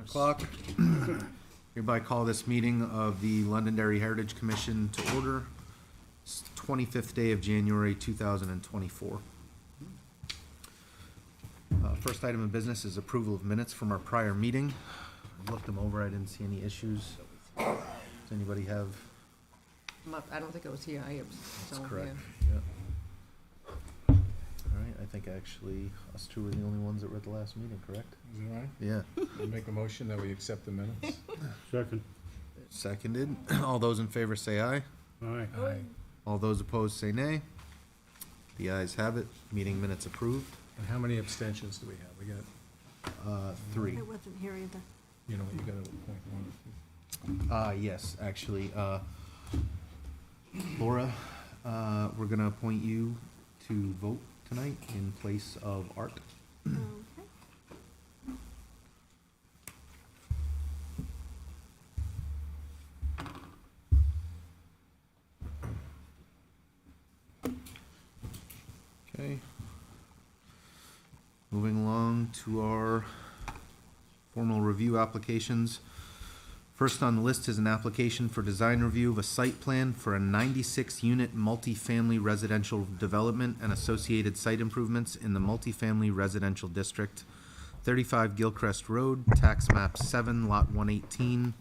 o'clock. Hereby call this meeting of the Londonderry Heritage Commission to order. It's the 25th day of January 2024. First item of business is approval of minutes from our prior meeting. I looked them over, I didn't see any issues. Does anybody have? I don't think I was here. I am. That's So, correct. yeah. Yeah. All right, I think actually us two were the only ones that were at the last meeting, correct? Is that right? Yeah. I make a motion that we accept the minutes. Second. Seconded. All those in favor say aye. Aye. Aye. All those opposed say nay. The ayes have it. Meeting minutes approved. And how many abstentions do we have? We got, 3. I wasn't here either. you got to appoint one. Yes, actually, Laura, we're gonna appoint you to vote tonight in place of Art. Okay. Okay. Moving along to our formal review applications. First on the list is an application for design review of a site plan for a 96-unit multifamily residential development and associated site improvements in the multifamily residential district, 35 Gilcrest Road, tax map 7, lot 118,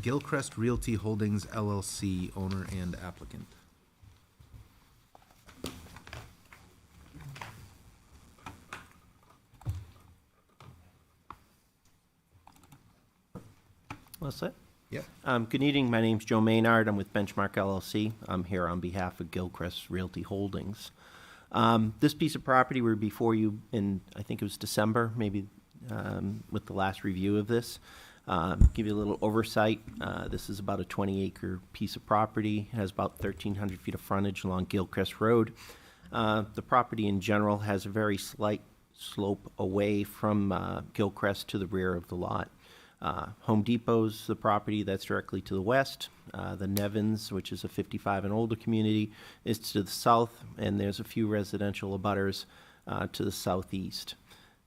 Gilcrest Realty Holdings LLC, owner and applicant. What's that? Yep. Good evening. My name's Joe Maynard. I'm with Benchmark LLC. I'm here on behalf of Gilcrest Realty Holdings. This piece of property, we were before you in, I think it was December, maybe with the last review of this. Give you a little oversight. This is about a 20-acre piece of property. It has about 1,300 feet of frontage along Gilcrest Road. The property in general has a very slight slope away from Gilcrest to the rear of the lot. Home Depot's the property that's directly to the west. The Nevins, which is a 55 and older community, is to the south, and there's a few residential abutters to the southeast.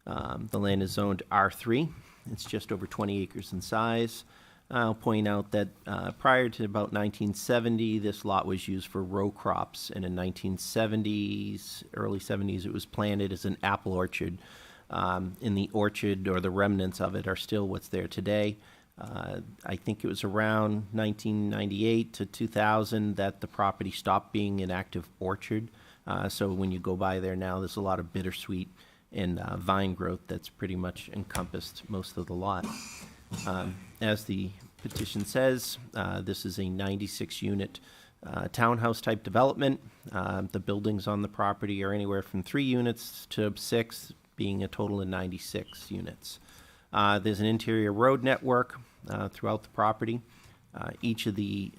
The land is zoned R3. It's just over 20 acres in size. I'll point out that prior to about 1970, this lot was used for row crops, and in 1970s, early 70s, it was planted as an apple orchard. In the orchard, or the remnants of it, are still what's there today. I think it was around 1998 to 2000 that the property stopped being an active orchard. So when you go by there now, there's a lot of bittersweet and vine growth that's pretty much encompassed most of the lot. As the petition says, this is a 96-unit townhouse type development. The buildings on the property are anywhere from 3 units to 6, being a total of 96 units. There's an interior road network throughout the property. Each of the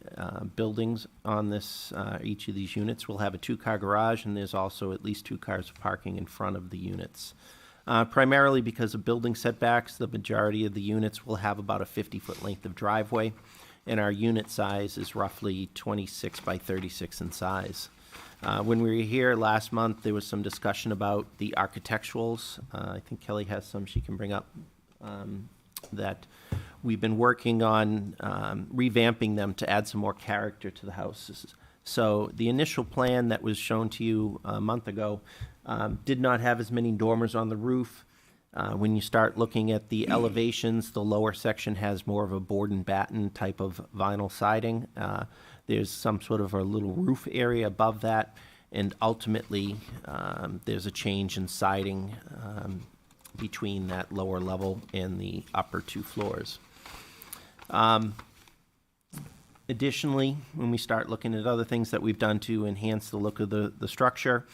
buildings on this, each of these units will have a 2-car garage, and there's also at least 2 cars parking in front of the units. Primarily because of building setbacks, the majority of the units will have about a 50-foot length of driveway, and our unit size is roughly 26 by 36 in size. When we were here last month, there was some discussion about the architecturals. I think Kelly has some she can bring up, that we've been working on revamping them to add some more character to the houses. So the initial plan that was shown to you a month ago did not have as many dormers on the roof. When you start looking at the elevations, the lower section has more of a board and batten type of vinyl siding. There's some sort of a little roof area above that, and ultimately there's a change in siding between that lower level and the upper 2 floors. Additionally, when we start looking at other things that we've done to enhance the look of the structure,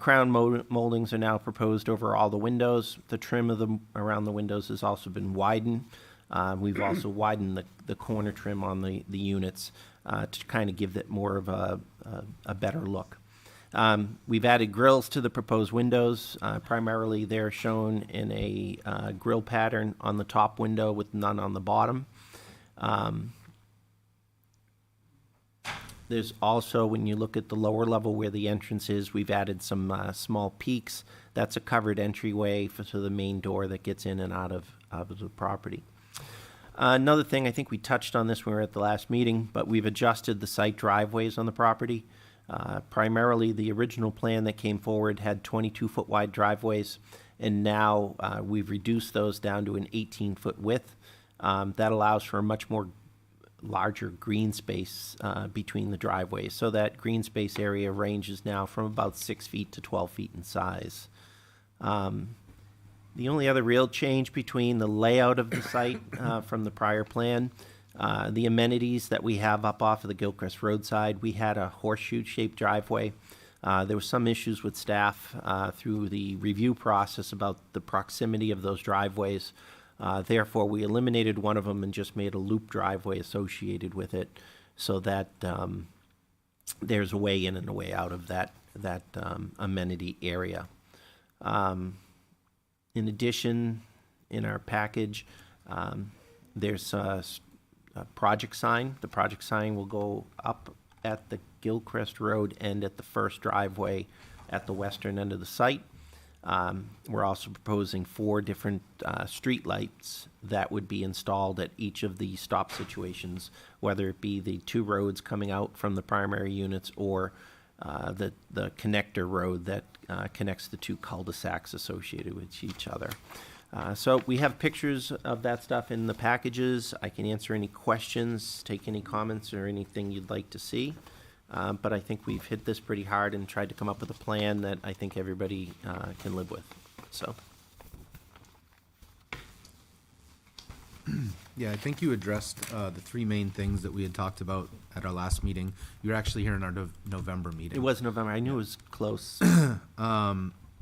crown moldings are now proposed over all the windows. The trim of them around the windows has also been widened. We've also widened the corner trim on the units to kind of give it more of a better look. We've added grills to the proposed windows. Primarily, they're shown in a grill pattern on the top window with none on the bottom. There's also, when you look at the lower level where the entrance is, we've added some small peaks. That's a covered entryway to the main door that gets in and out of the property. Another thing, I think we touched on this when we were at the last meeting, but we've adjusted the site driveways on the property. Primarily, the original plan that came forward had 22-foot wide driveways, and now we've reduced those down to an 18-foot width. That allows for a much more larger green space between the driveways. So that green space area ranges now from about 6 feet to 12 feet in size. The only other real change between the layout of the site from the prior plan, the amenities that we have up off of the Gilchrist roadside, we had a horseshoe-shaped driveway. There were some issues with staff through the review process about the proximity of those driveways. Therefore, we eliminated one of them and just made a loop driveway associated with it so that there's a way in and a way out of that amenity area. In addition, in our package, there's a project sign. The project sign will go up at the Gilchrist Road end at the first driveway at the western end of the site. We're also proposing 4 different street lights that would be installed at each of the stop situations, whether it be the 2 roads coming out from the primary units or the connector road that connects the 2 cul-de-sacs associated with each other. So we have pictures of that stuff in the packages. I can answer any questions, take any comments or anything you'd like to see. But I think we've hit this pretty hard and tried to come up with a plan that I think everybody can live with. So, Yeah, I think you addressed the 3 main things that we had talked about at our last meeting. You were actually here in our November meeting. it was November. I knew it was close.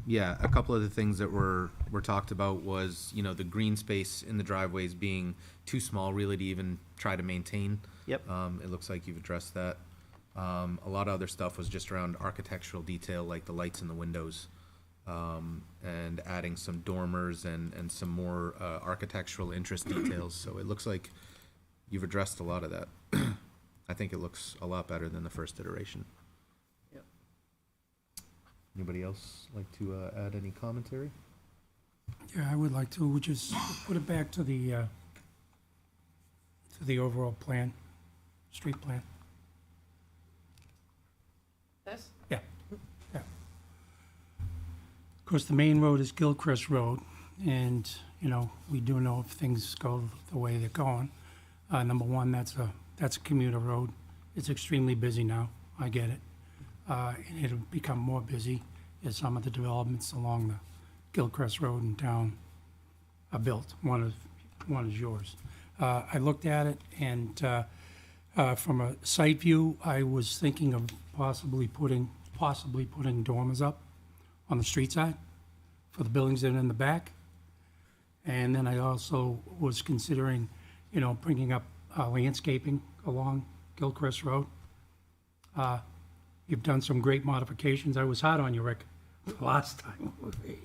Yeah, a couple of the things that were talked about was, you know, the green space in the driveways being too small really to even try to maintain. Yep. It looks like you've addressed that. A lot of other stuff was just around architectural detail, like the lights in the windows, and adding some dormers and some more architectural interest details. So it looks like you've addressed a lot of that. I think it looks a lot better than the first iteration. Yep. Anybody else like to add any commentary? Yeah, I would like to, which is put it back to the overall plan, street plan. This? Yeah, yeah. Of course, the main road is Gilchrist Road, and, you know, we do know if things go the way they're going. Number one, that's a commuter road. It's extremely busy now, I get it. And it'll become more busy as some of the developments along the Gilchrist Road in town are built. One is yours. I looked at it, and from a site view, I was thinking of possibly putting dormers up on the street side for the buildings that are in the back. And then I also was considering, you know, bringing up landscaping along Gilchrist Road. You've done some great modifications. I was hard on you, Rick, last time.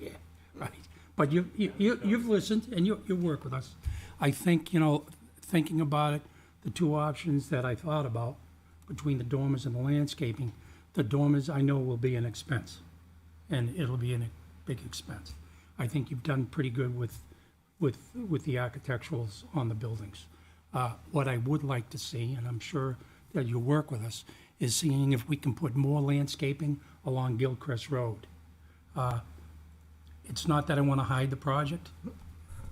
Yeah, right. But you've listened and you work with us. I think, you know, thinking about it, the 2 options that I thought about between the dormers and the landscaping, the dormers I know will be an expense, and it'll be a big expense. I think you've done pretty good with the architecturals on the buildings. What I would like to see, and I'm sure that you'll work with us, is seeing if we can put more landscaping along Gilchrist Road. It's not that I want to hide the project,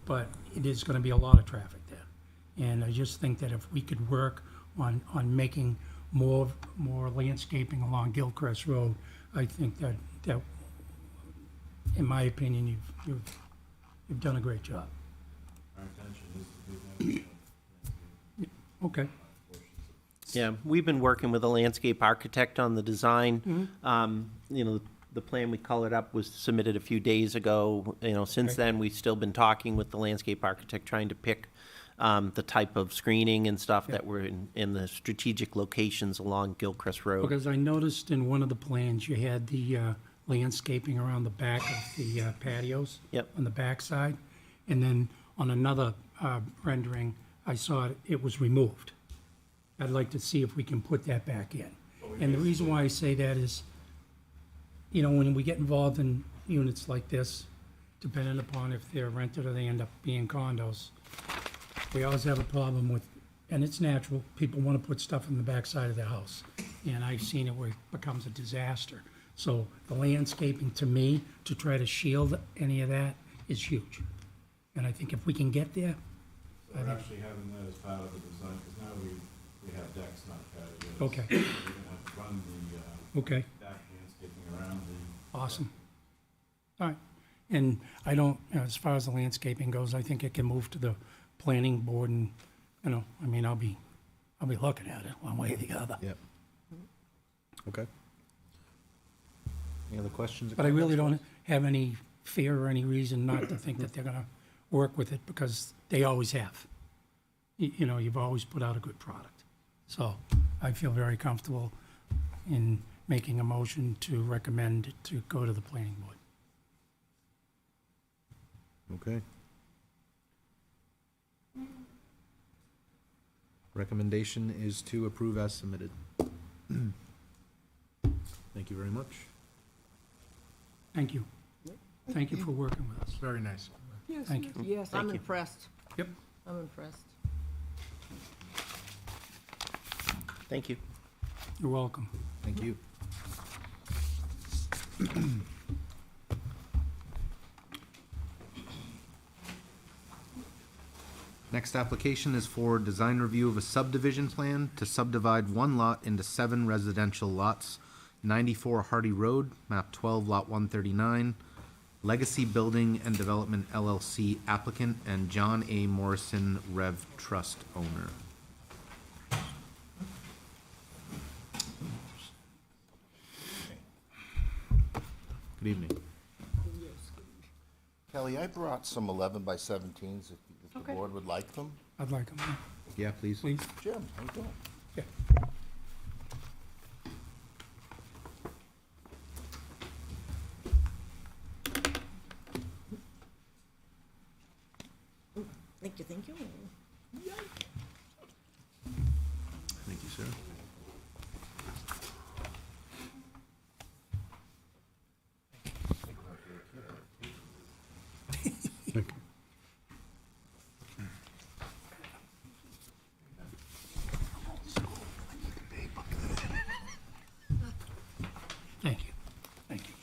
but it is going to be a lot of traffic there. And I just think that if we could work on making more landscaping along Gilchrist Road, I think that in my opinion, you've done a great job. Our intention is to do that. Okay. Yeah, we've been working with a landscape architect on the design. You know, the plan we colored up was submitted a few days ago. You know, since Okay. then, we've still been talking with the landscape architect, trying to pick the type of screening and stuff Yeah. that were in the strategic locations along Gilchrist Road. Because I noticed in one of the plans, you had the landscaping around the back of the patios. Yep. On the back side. And then on another rendering, I saw it was removed. I'd like to see if we can put that back in. And the reason why I say that is, you know, when we get involved in units like this, depending upon if they're rented or they end up being condos, we always have a problem with, and it's natural, people want to put stuff in the backside of their house. And I've seen it where it becomes a disaster. So the landscaping, to me, to try to shield any of that is huge. And I think if we can get there, So we're actually having that as part of the design, because now we have decks, not patios. Okay. We're gonna have to run the, okay, back landscaping around the. awesome. All right. And I don't, as far as the landscaping goes, I think it can move to the planning board and, you know, I mean, I'll be looking at it one way or the other. Yep. Okay. Any other questions? or But I really comments? don't have any fear or any reason not to think that they're gonna work with it, because they always have. You know, you've always put out a good product. So I feel very comfortable in making a motion to recommend it to go to the planning board. Okay. Recommendation is to approve as submitted. Thank you very much. Thank you. Thank you for working with us. Very nice. Yes, Thank you. yes, Thank I'm you. impressed. Yep. I'm impressed. Thank you. You're welcome. Thank you. Next application is for design review of a subdivision plan to subdivide one lot into 7 residential lots, 94 Hardy Road, map 12, lot 139, Legacy Building and Development LLC applicant and John A. Morrison Rev Trust owner. Good evening. Kelly, I brought some 11 by 17s if the Okay. board would like them. I'd like them, Yeah, please. please. Jim, how you doing? Yeah. Thank you, thank you. Thank you, sir. Thank you. Thank you.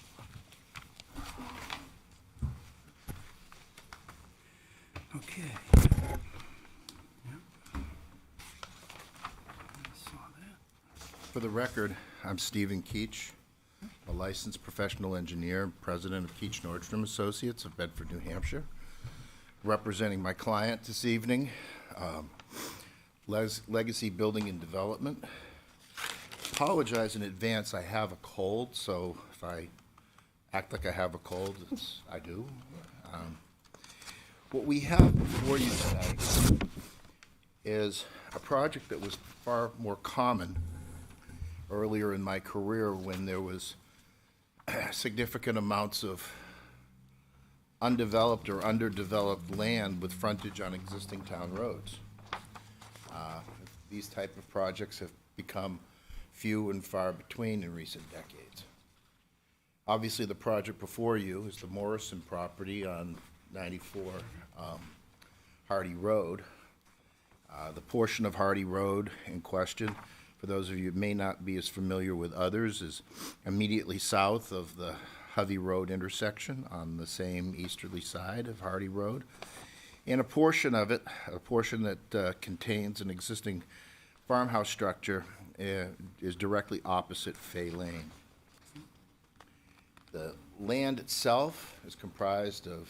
Okay. Yep. Saw that. For the record, I'm Stephen Keach, a licensed professional engineer, president of Keach Nordstrom Associates of Bedford, New Hampshire, representing my client this evening, Legacy Building and Development. Apologize in advance, I have a cold, so if I act like I have a cold, I do. What we have before you tonight is a project that was far more common earlier in my career when there was significant amounts of undeveloped or underdeveloped land with frontage on existing town roads. These type of projects have become few and far between in recent decades. Obviously, the project before you is the Morrison property on 94 Hardy Road. The portion of Hardy Road in question, for those of you who may not be as familiar with others, is immediately south of the Hovey Road intersection on the same easterly side of Hardy Road. And a portion of it, a portion that contains an existing farmhouse structure, is directly opposite Fay Lane. The land itself is comprised of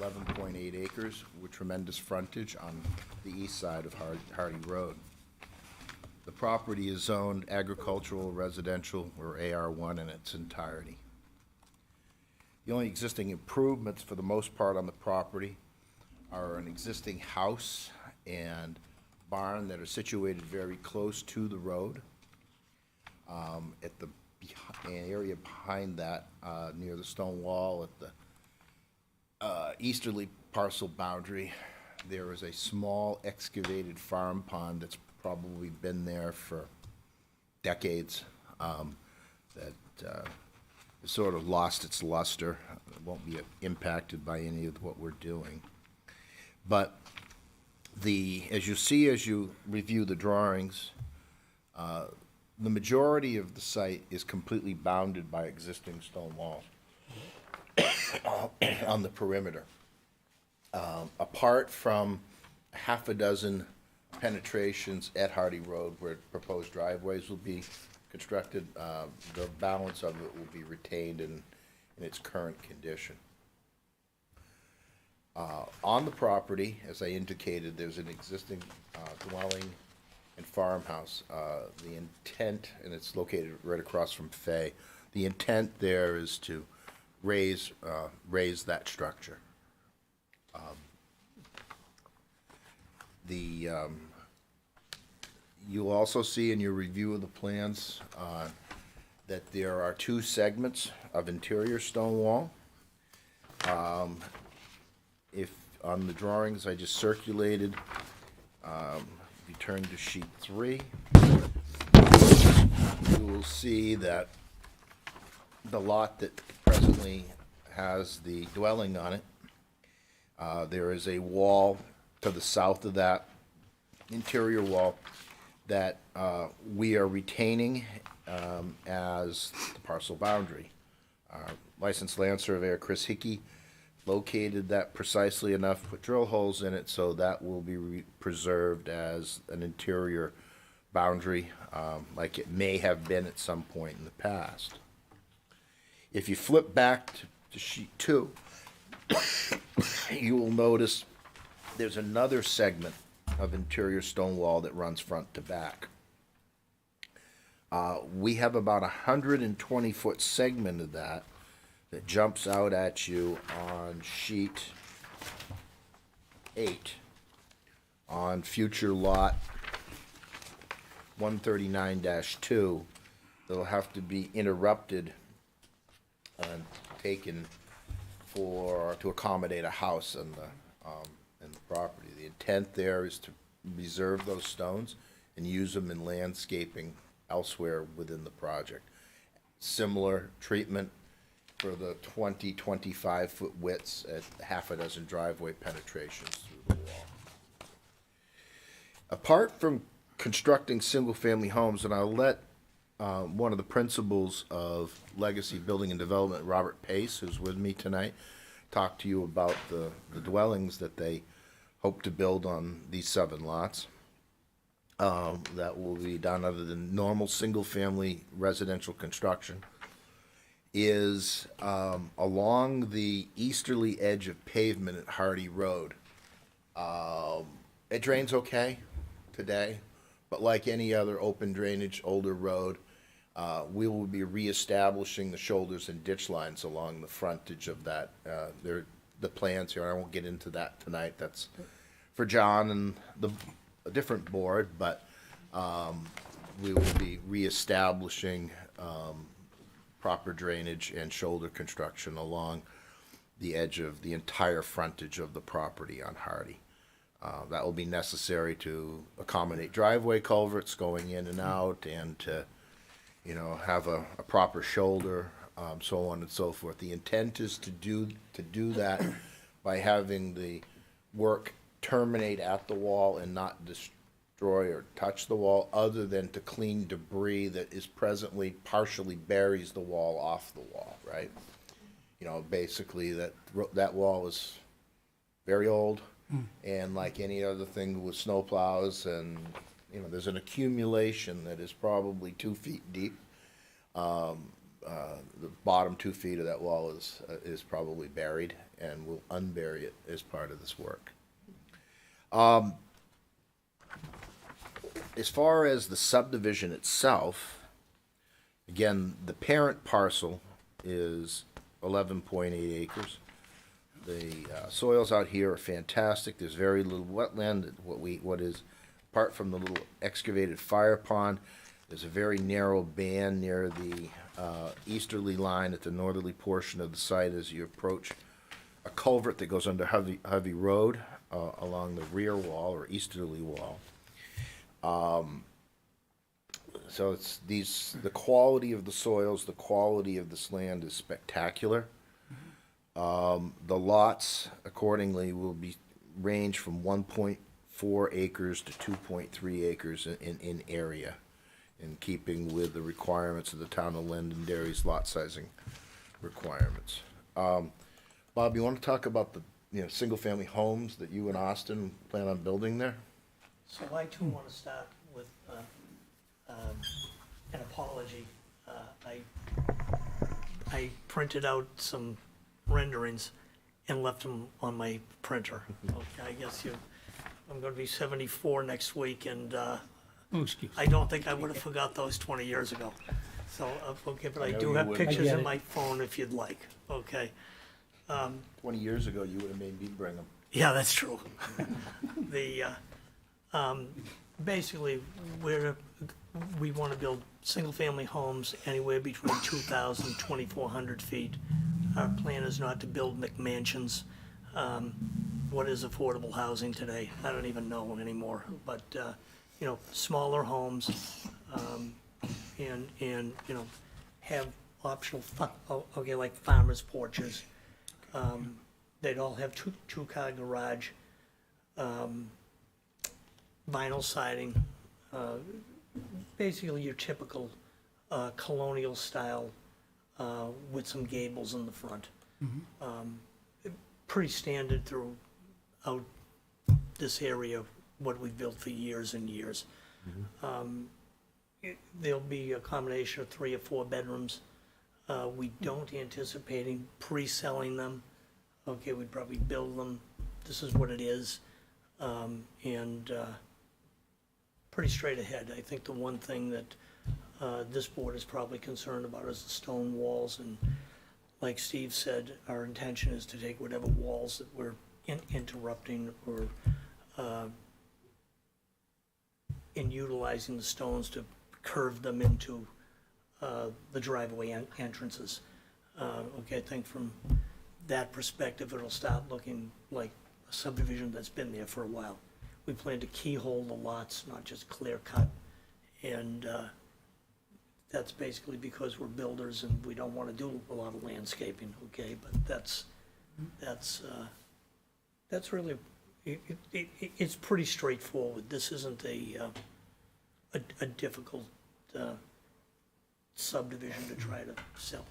11.8 acres with tremendous frontage on the east side of Hardy Road. The property is zoned agricultural, residential, or AR1 in its entirety. The only existing improvements for the most part on the property are an existing house and barn that are situated very close to the road. At the area behind that, near the stone wall at the easterly parcel boundary, there is a small excavated farm pond that's probably been there for decades, that has sort of lost its luster. It won't be impacted by any of what we're doing. But As you see, as you review the drawings, the majority of the site is completely bounded by existing stone walls on the perimeter. Apart from half a dozen penetrations at Hardy Road where proposed driveways will be constructed, the balance of it will be retained in its current condition. On the property, as I indicated, there's an existing dwelling and farmhouse. The intent, and it's located right across from Fay, the intent there is to raise that structure. You'll also see in your review of the plans that there are two segments of interior stone wall. If on the drawings I just circulated, if you turn to sheet 3, you will see that the lot that presently has the dwelling on it, there is a wall to the south of that interior wall that we are retaining as the parcel boundary. Our licensed land surveyor, Chris Hickey, located that precisely enough, put drill holes in it, so that will be preserved as an interior boundary, like it may have been at some point in the past. If you flip back to sheet 2, you will notice there's another segment of interior stone wall that runs front to back. We have about 120-foot segment of that jumps out at you on sheet 8 on future lot 139-2. That'll have to be interrupted and taken to accommodate a house in the property. The intent there is to reserve those stones and use them in landscaping elsewhere within the project. Similar treatment for the 25-foot widths at half a dozen driveway penetrations through the wall. Apart from constructing single-family homes, and I'll let one of the principals of Legacy Building and Development, Robert Pace, who's with me tonight, talk to you about the dwellings that they hope to build on these 7 lots. That will be done other than normal single-family residential construction, is along the easterly edge of pavement at Hardy Road. It drains okay today, but like any other open drainage older road, we will be reestablishing the shoulders and ditch lines along the frontage of that. The plans here, I won't get into that tonight, that's for John and a different board, but we will be reestablishing proper drainage and shoulder construction along the edge of the entire frontage of the property on Hardy. That will be necessary to accommodate driveway culverts going in and out, and to, have a proper shoulder, so on and so forth. The intent is to do that by having the work terminate at the wall and not destroy or touch the wall, other than to clean debris that is presently partially buries the wall off the wall, right? Basically that wall is very old, and like any other thing with snow plows, and there's an accumulation that is probably 2 feet deep. The bottom 2 feet of that wall is probably buried, and we'll unbury it as part of this work. As far as the subdivision itself, again, the parent parcel is 11.8 acres. The soils out here are fantastic. There's very little wetland. What is, apart from the little excavated fire pond, there's a very narrow band near the easterly line at the northerly portion of the site as you approach a culvert that goes under Hovey Road along the rear wall or easterly wall. So it's the quality of the soils, the quality of this land is spectacular. The lots accordingly will range from 1.4 4 acres to 2.3 acres in area, in keeping with the requirements of the town of Londonderry's lot sizing requirements. Bob, you want to talk about the, single-family homes that you and Austin plan on building there? So I too want to start with an apology. I printed out some renderings and left them on my printer. Okay, I guess I'm going to be 74 next week, and No excuse. I don't think I would have forgot those 20 years ago. So, okay, but I know do you have wouldn't. pictures I get in it. my phone if you'd like, okay? 20 years ago, you would have made me bring them. Yeah, that's true. Basically, we want to build single-family homes anywhere between 2,000 and 2,400 feet. Our plan is not to build McMansions. What is affordable housing today? I don't even know anymore, but, smaller homes, and, have optional, like farmers' porches. They'd all have two-car garage, vinyl siding, basically your typical colonial style with some gables in the front. Pretty standard throughout this area, what we've built for years and years. There'll be a combination of 3 or 4 bedrooms. We don't anticipating pre-selling them. Okay, we'd probably build them. This is what it is. And pretty straight ahead. I think the one thing that this board is probably concerned about is the stone walls. And like Steve said, our intention is to take whatever walls that we're interrupting or in utilizing the stones to curve them into the driveway entrances. Okay, I think from that perspective, it'll start looking like a subdivision that's been there for a while. We plan to keyhole the lots, not just clear cut. And that's basically because we're builders and we don't want to do a lot of landscaping, okay? But that's really, it's pretty straightforward. This isn't a difficult subdivision to try to sell.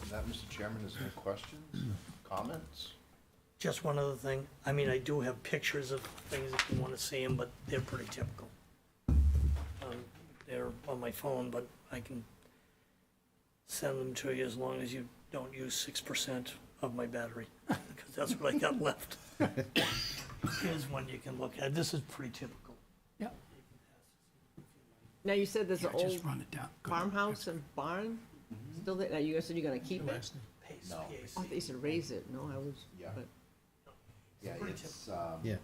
That, Mr. Chairman, is there any questions, comments? Just one other thing, I mean, I do have pictures of things if you want to see them, but they're pretty typical. They're on my phone, but I can send them to you as long as you don't use 6% of my battery, because that's what I got left. Here's one you can look at, this is pretty typical. Yeah, Now, you said there's an yeah, old just run it down. Go. farmhouse and barn still there. Now, you said you're gonna keep it? Pace, No. pace. I thought you said raise it. No, I was, Yeah. but Yeah, Pretty it's, Yeah.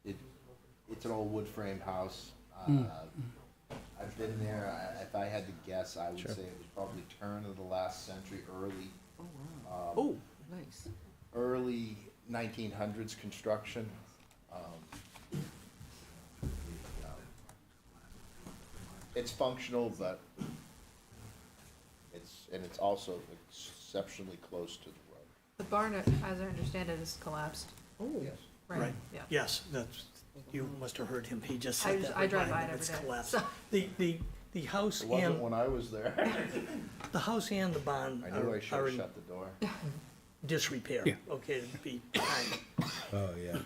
it's an old wood frame house. I've been there, if I had to guess, I would say it was probably turn of the last century, oh, nice. early 1900s construction. It's functional, but it's also exceptionally close to the road. The barn, as I understand it, is collapsed, Oh, Yes. right? Right. Yeah. Yes, that's, you must have heard him, he just I said just- that. I drive reminded by me it every it's day, collapsed. so- The house It wasn't and, when I was there. the house and the barn I knew I should are have in shut the door. disrepair, Yeah. okay, to be kind. Oh, yeah.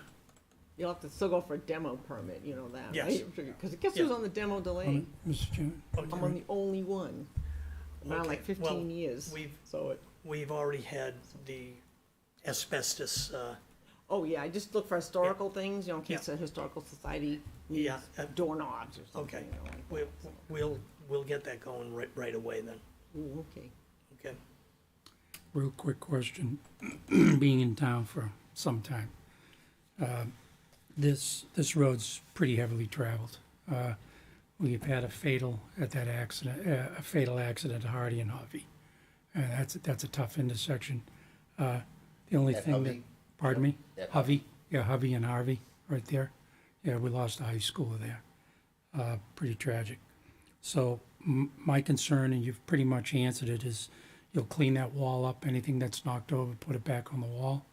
You'll have to still go for a demo permit, you know that, Yes. right? Because guess who's Yeah. on the demo delay? Mr. Chairman, I'm on the only one. Around like Okay, well, 15 years. We've, So it, we've already had the asbestos, oh yeah, I just look for historical things, you know, in case Yeah. the historical society Yeah, needs doorknobs or something. okay. You know, like- We'll get that going right away then, Ooh, okay. okay? real quick question, being in town for some time. This road's pretty heavily traveled. We've had a fatal accident at Hardy and Hovey. And that's a tough intersection. The only At thing that, Hovey? pardon me? At Hovey, yeah, Hovey and Harvey, right there. Yeah, we lost a high schooler there. Pretty tragic. So my concern, and you've pretty much answered it, is, You'll clean that wall up, anything that's knocked over, put it back on the wall.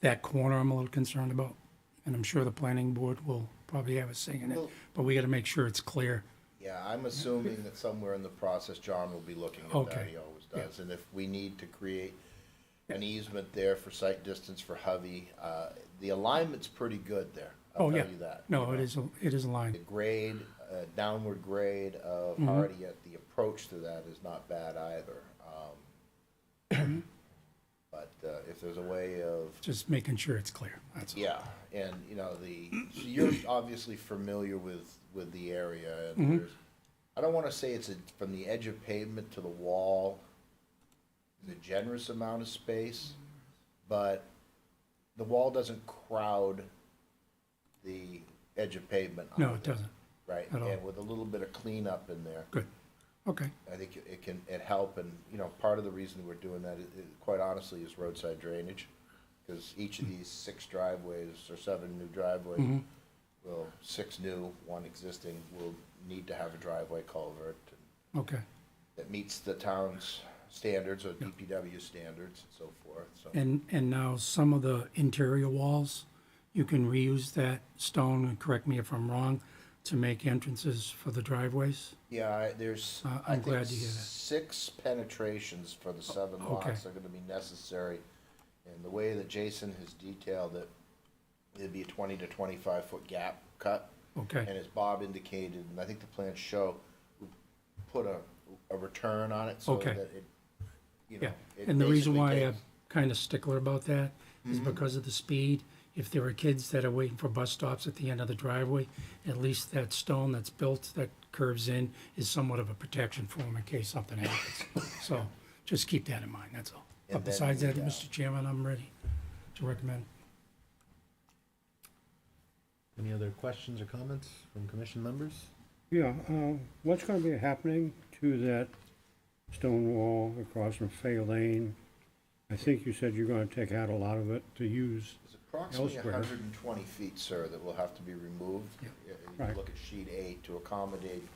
That corner I'm a little concerned about, and I'm sure the planning board will probably have a say in it, Well- but we gotta make sure it's clear. Yeah, I'm assuming that somewhere in the process, John will be looking at that, Okay. he always does. And if we need to create an easement there for sight distance for Hovey, the alignment's pretty good there, I'll Oh, tell yeah. you that. No, you it know. is, it is a The line. grade, downward grade of Mm-hmm. Hardy at the approach to that is not bad either. But if there's a way of, Just making sure it's clear, that's all. yeah, and, you know, so you're obviously familiar with the area, Mm-hmm. and there's, I don't wanna say it's from the edge of pavement to the wall, is a generous amount of space, but the wall doesn't crowd the edge of pavement. No, either, it doesn't. Right, at all. and with a little bit of cleanup in there, Good. Okay, I think it help, and, you know, part of the reason we're doing that, quite honestly, is roadside drainage. Because each of these 6 driveways, or 7 new driveways, will, 6 new, 1 existing, will need to have a driveway culvert okay. that meets the town's standards, or DPW standards, and so forth, so. And now some of the interior walls, you can reuse that stone, and correct me if I'm wrong, to make entrances for the driveways? Yeah, there's, I'm I think, glad to hear that. 6 penetrations for the 7 Okay. lots are gonna be necessary. And the way that Jason has detailed it, it'd be a 20 to 25-foot gap cut. Okay, And as Bob indicated, and I think the plans show, we put a return on it so Okay. that it, you yeah. know. it And the reason basically why takes- I'm kind of stickler about that is because of the speed. If there are kids that are waiting for bus stops at the end of the driveway, at least that stone that's built, that curves in, is somewhat of a protection for them in case something happens. So just keep that in mind, that's all. And But then besides that, the, Mr. Chairman, I'm ready to recommend. Any other questions or comments from commission members? Yeah, what's gonna be happening to that stone wall across from Fay Lane? I think you said you're gonna take out a lot of it to use. It's approximately elsewhere. 120 feet, sir, that will have to be removed. Yeah. You Right. look at sheet 8 to accommodate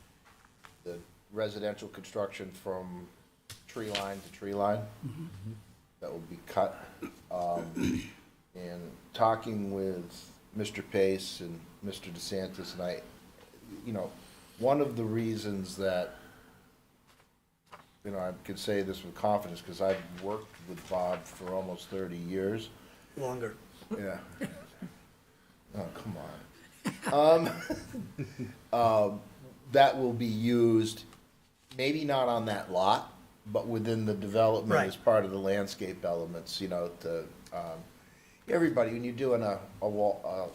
the residential construction from tree line to tree line. That will be cut. And talking with Mr. Pace and Mr. DeSantis, and I, you know, one of the reasons that, you know, I could say this with confidence, because I've worked with Bob for almost 30 years. Longer. Yeah. Oh, come on. That will be used, maybe not on that lot, but within the development Right. as part of the landscape elements, you know, everybody, when you're doing a wall,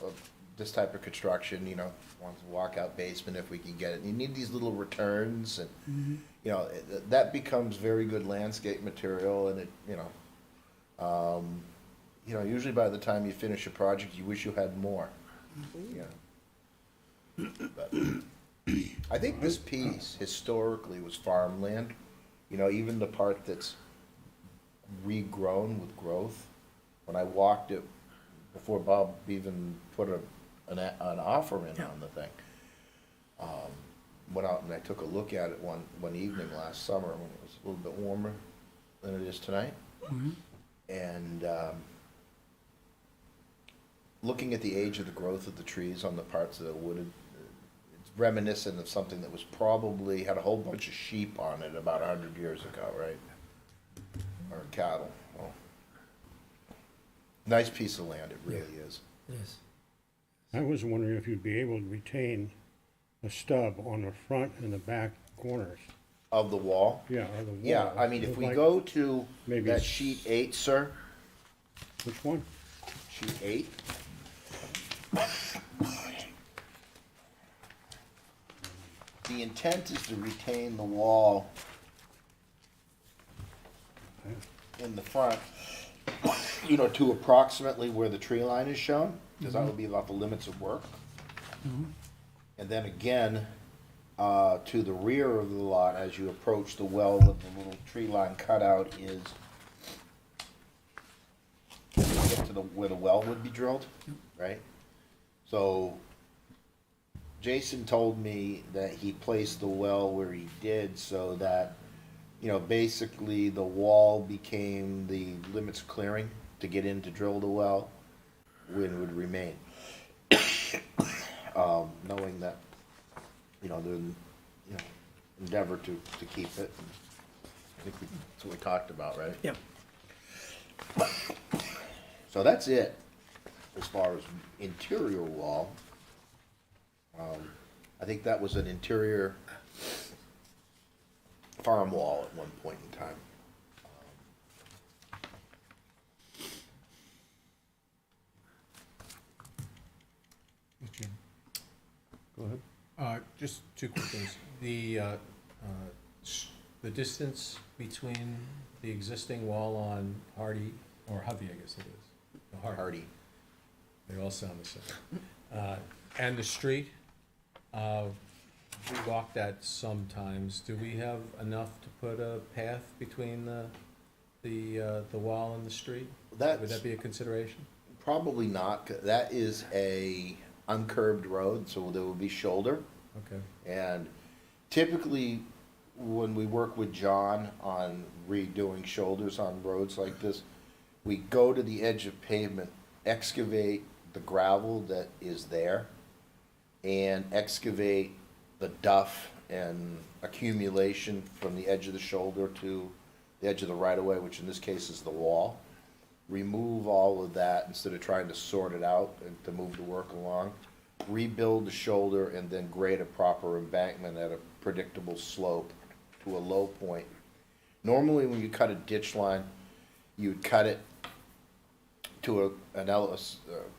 this type of construction, you know, wants a walkout basement if we can get it. You need these little returns and, you know, that becomes very good landscape material and it, you know, usually by the time you finish a project, you wish you had more, you know. But I think this piece historically was farmland, you know, even the part that's regrown with growth. When I walked it, before Bob even put an offer in on the thing, went out and I took a look at it one evening last summer when it was a little bit warmer than it is tonight. And looking at the age of the growth of the trees on the parts that are wooded, it's reminiscent of something that was probably, had a whole bunch of sheep on it about 100 years ago, right? Or cattle. Well, nice piece of land, it really is. Yes. I was wondering if you'd be able to retain a stub on the front and the back corners. Of the wall? Yeah, of the wall. Yeah, I mean, if Look we like- go to maybe that it's- sheet 8, sir, Which one? sheet 8. The intent is to retain the wall in the front, you know, to approximately where the tree line is shown, because that would be about the limits of work. And then again, to the rear of the lot, as you approach the well with the little tree line cutout is, get to where the well would be drilled, right? So Jason told me that he placed the well where he did so that you know, basically the wall became the limits of clearing to get in to drill the well, wind would remain. Knowing that, you know, the, you know, endeavor to keep it. I think that's what we talked about, right? Yep. So that's it, as far as interior wall. I think that was an interior farm wall at one point in time. Go ahead. Just two quick things. The distance between the existing wall on Hardy, or Hovey, I guess it is. No, Hardy. They all sound the same. And the street, we walk that sometimes. Do we have enough to put a path between the wall and the street? Would That's that be a consideration? probably not, 'cause that is a uncurbed road, so there will be shoulder. Okay. And typically, when we work with John on redoing shoulders on roads like this, we go to the edge of pavement, excavate the gravel that is there, and excavate the duff and accumulation from the edge of the shoulder to the edge of the right-of-way, which in this case is the wall. Remove all of that instead of trying to sort it out and to move the work along. Rebuild the shoulder and then grade a proper embankment at a predictable slope to a low point. Normally, when you cut a ditch line, you'd cut it to a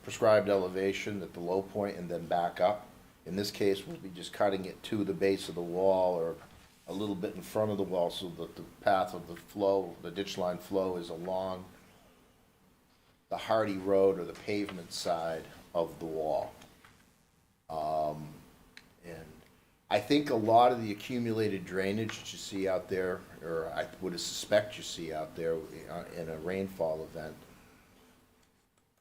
prescribed elevation at the low point and then back up. In this case, we'll be just cutting it to the base of the wall or a little bit in front of the wall so that the path of the flow, the ditch line flow, is along the Hardy Road or the pavement side of the wall. And I think a lot of the accumulated drainage that you see out there, or I would suspect you see out there in a rainfall event,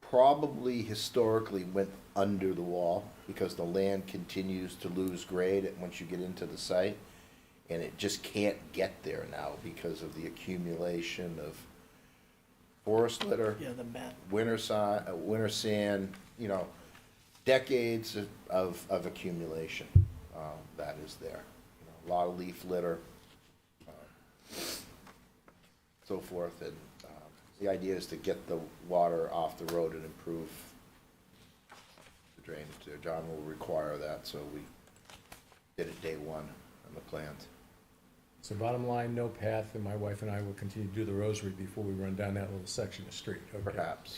probably historically went under the wall because the land continues to lose grade once you get into the site. And it just can't get there now because of the accumulation of forest litter, Yeah, the mat. winter sand, you know, decades of accumulation that is there. You know, a lot of leaf litter, so forth, and the idea is to get the water off the road and improve the drainage there. John will require that, so we did it day one on the plans. So bottom line, no path, and my wife and I will continue to do the rosary before we run down that little section of street. Okay. Perhaps.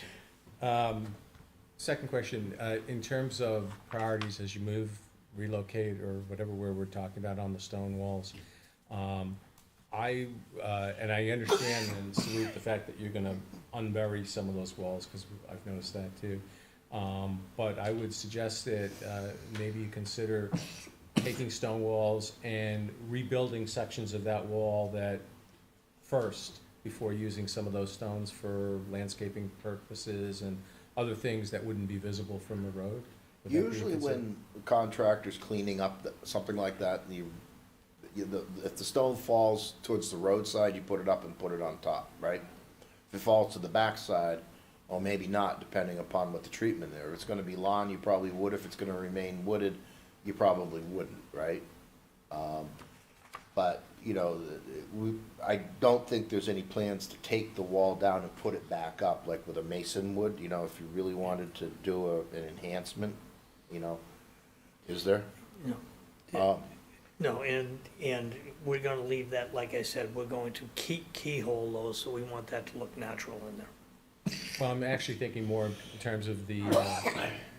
Second question, in terms of priorities as you move, relocate, or whatever where we're talking about on the stone walls, and I understand and salute the fact that you're gonna unbury some of those walls, because I've noticed that too. But I would suggest that maybe you consider taking stone walls and rebuilding sections of that wall that first, before using some of those stones for landscaping purposes and other things that wouldn't be visible from the road? Would that be a Usually when the contractor's cleaning up something like that, if the stone falls towards the roadside, you put it up and put it on top, right? If it falls to the backside, or maybe not, depending upon what the treatment there. If it's gonna be lawn, you probably would. If it's gonna remain wooded, you probably wouldn't, right? But, you know, I don't think there's any plans to take the wall down and put it back up, like with a mason would, you know, if you really wanted to do an enhancement, you know, is there? No. No, and we're gonna leave that, like I said, we're going to keyhole those, so we want that to look natural in there. Well, I'm actually thinking more in terms of the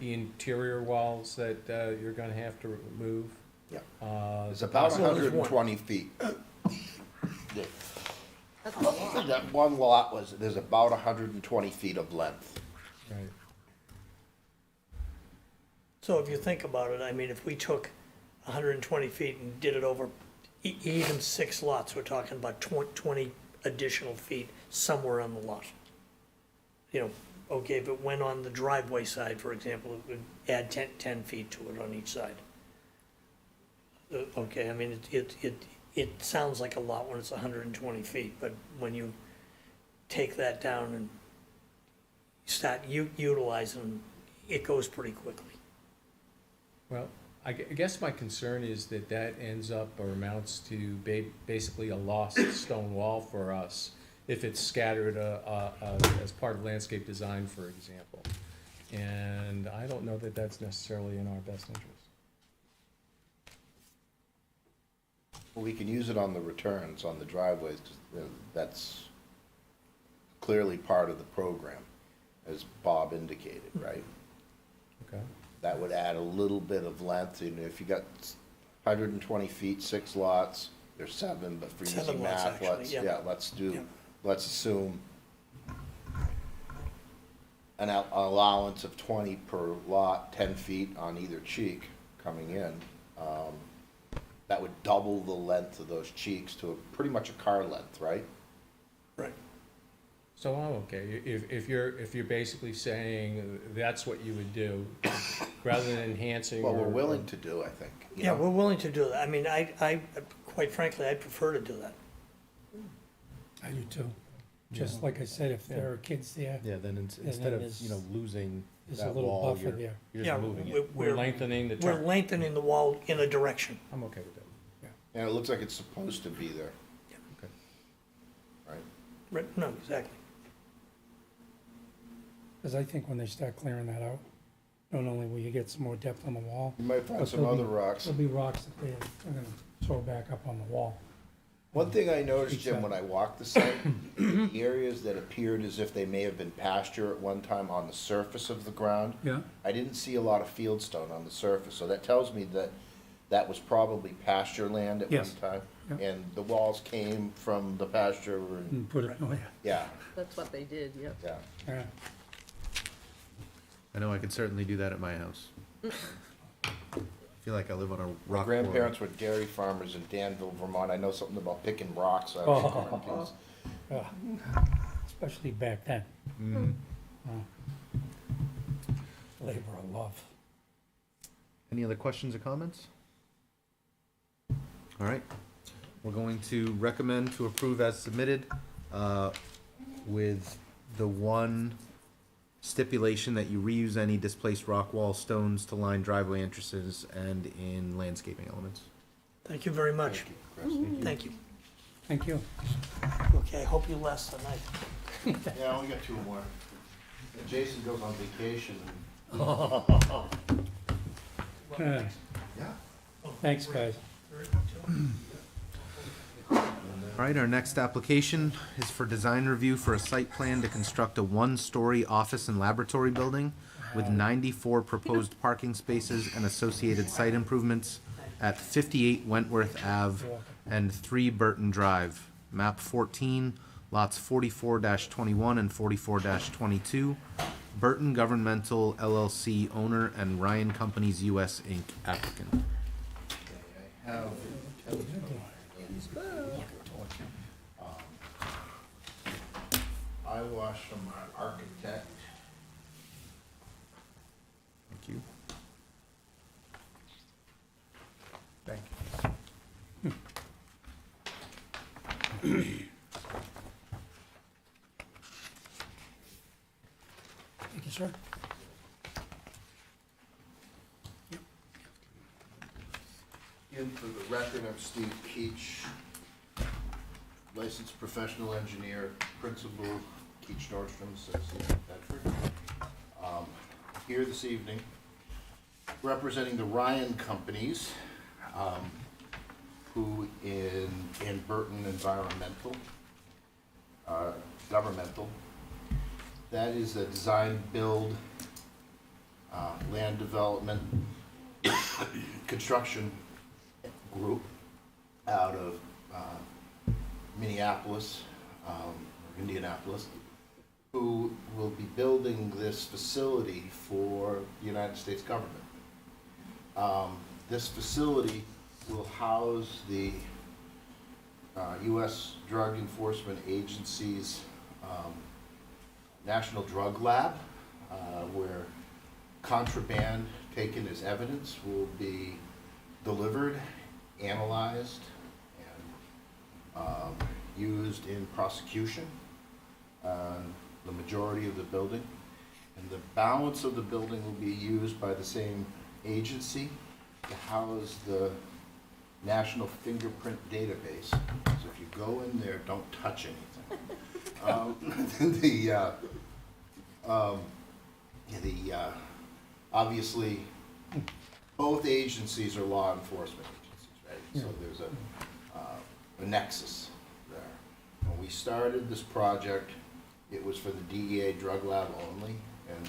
interior walls that you're gonna have to remove. Yeah. It's the about possible- 120 feet. That's a lot. That one lot there's about 120 feet of length. Right. So if you think about it, I mean, if we took 120 feet and did it over even 6 lots, we're talking about 20 additional feet somewhere on the lot. You know, okay, if it went on the driveway side, for example, it would add 10 feet to it on each side. Okay, I mean, it sounds like a lot when it's 120 feet, but when you take that down and start utilizing, it goes pretty quickly. Well, I guess my concern is that that ends up or amounts to basically a lost stone wall for us if it's scattered as part of landscape design, for example. And I don't know that that's necessarily in our best interest. We can use it on the returns, on the driveways, 'cause, that's clearly part of the program, as Bob indicated, right? Okay? That would add a little bit of length, and if you got 120 feet, 6 lots, there's 7, but for 7 using lots, math, actually, yeah. let's Yeah. let's assume an allowance of 20 per lot, 10 feet on either cheek coming in. That would double the length of those cheeks to pretty much a car length, right? Right. So I'm okay. If you're basically saying that's what you would do, rather than enhancing Well, we're or- willing to do, I think. you Yeah, know? we're willing to do that. I mean, I, quite frankly, I'd prefer to do that. I do too. Just like I said, if there are kids there, Yeah, then then instead of, there's- you know, losing there's a that little wall, buffer you're there. you're Yeah, just moving we're- it. We're lengthening the We're term. lengthening the wall in a direction. I'm okay with that. And it looks like it's supposed to be there, Okay. right? Right, no, exactly. Because I think when they start clearing that out, not only will you get some more depth on the wall, You might find But some there'll other be- rocks. there'll be rocks that they're gonna throw back up on the wall. One thing I noticed, Keeps Jim, that- when I walked the site, the areas that appeared as if they may have been pasture at one time on the surface of the ground, Yeah. I didn't see a lot of fieldstone on the surface, so that tells me that that was probably pasture land at one Yes. time. Yep. And the walls came from the pasture, and, And put it, oh, yeah, yeah, That's what they did, yep. yeah. yeah. I know I could certainly do that at my house. I feel like I live on a My rock grandparents were dairy farmers in Danville, Vermont. I know something about picking rocks out Oh. of cornfields. Yeah. Especially back then. Labor of love. Any other questions or comments? All right, we're going to recommend to approve as submitted, with the one stipulation that you reuse any displaced rock wall stones to line driveway entrances and in landscaping elements. Thank you very much. Thank you. Thank you. Okay, I hope you last the night. Yeah, I only got 2 more. Jason goes on vacation. Yeah. Yeah. Thanks, guys. All right, our next application is for design review for a site plan to construct a one-story office and laboratory building with 94 proposed parking spaces and associated site improvements at 58 Wentworth Ave and 3 Burton Drive, map 14, lots 44-21 and 44-22, Burton Governmental LLC owner and Ryan Companies US Inc. applicant. I have eyewash from our architect. Thank you. Thank Thank you, sir. In for the record, I'm Steve Keach, licensed professional engineer, principal, Keach Nordstrom Associates in Bedford. Here this evening, representing the Ryan Companies, who in Burton Environmental, Governmental. That is a design, build, land development, construction group out of Minneapolis, or Indianapolis, who will be building this facility for the United States government. This facility will house the U.S. Drug Enforcement Agency's National Drug Lab, where contraband taken as evidence will be delivered, analyzed, and used in prosecution, the majority of the building. And the balance of the building will be used by the same agency to house the National Fingerprint Database. So if you go in there, don't touch anything. Obviously, both agencies are law enforcement agencies, right? So there's a nexus there. When we started this project, it was for the DEA drug lab only, and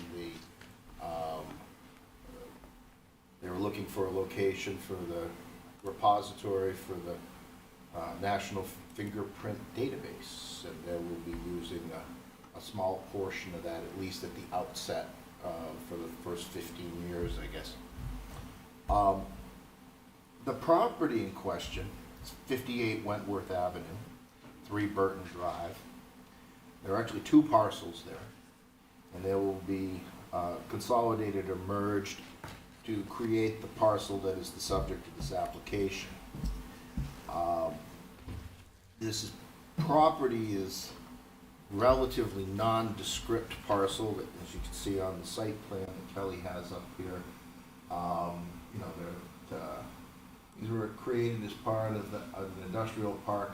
they were looking for a location for the repository for the National Fingerprint Database, and they will be using a small portion of that, at least at the outset, for the first 15 years, I guess. The property in question is 58 Wentworth Avenue, 3 Burton Drive. There are actually 2 parcels there, and they will be consolidated or merged to create the parcel that is the subject of this application. This property is relatively nondescript parcel that, as you can see on the site plan that Kelly has up here. You know, these were created as part of an industrial park,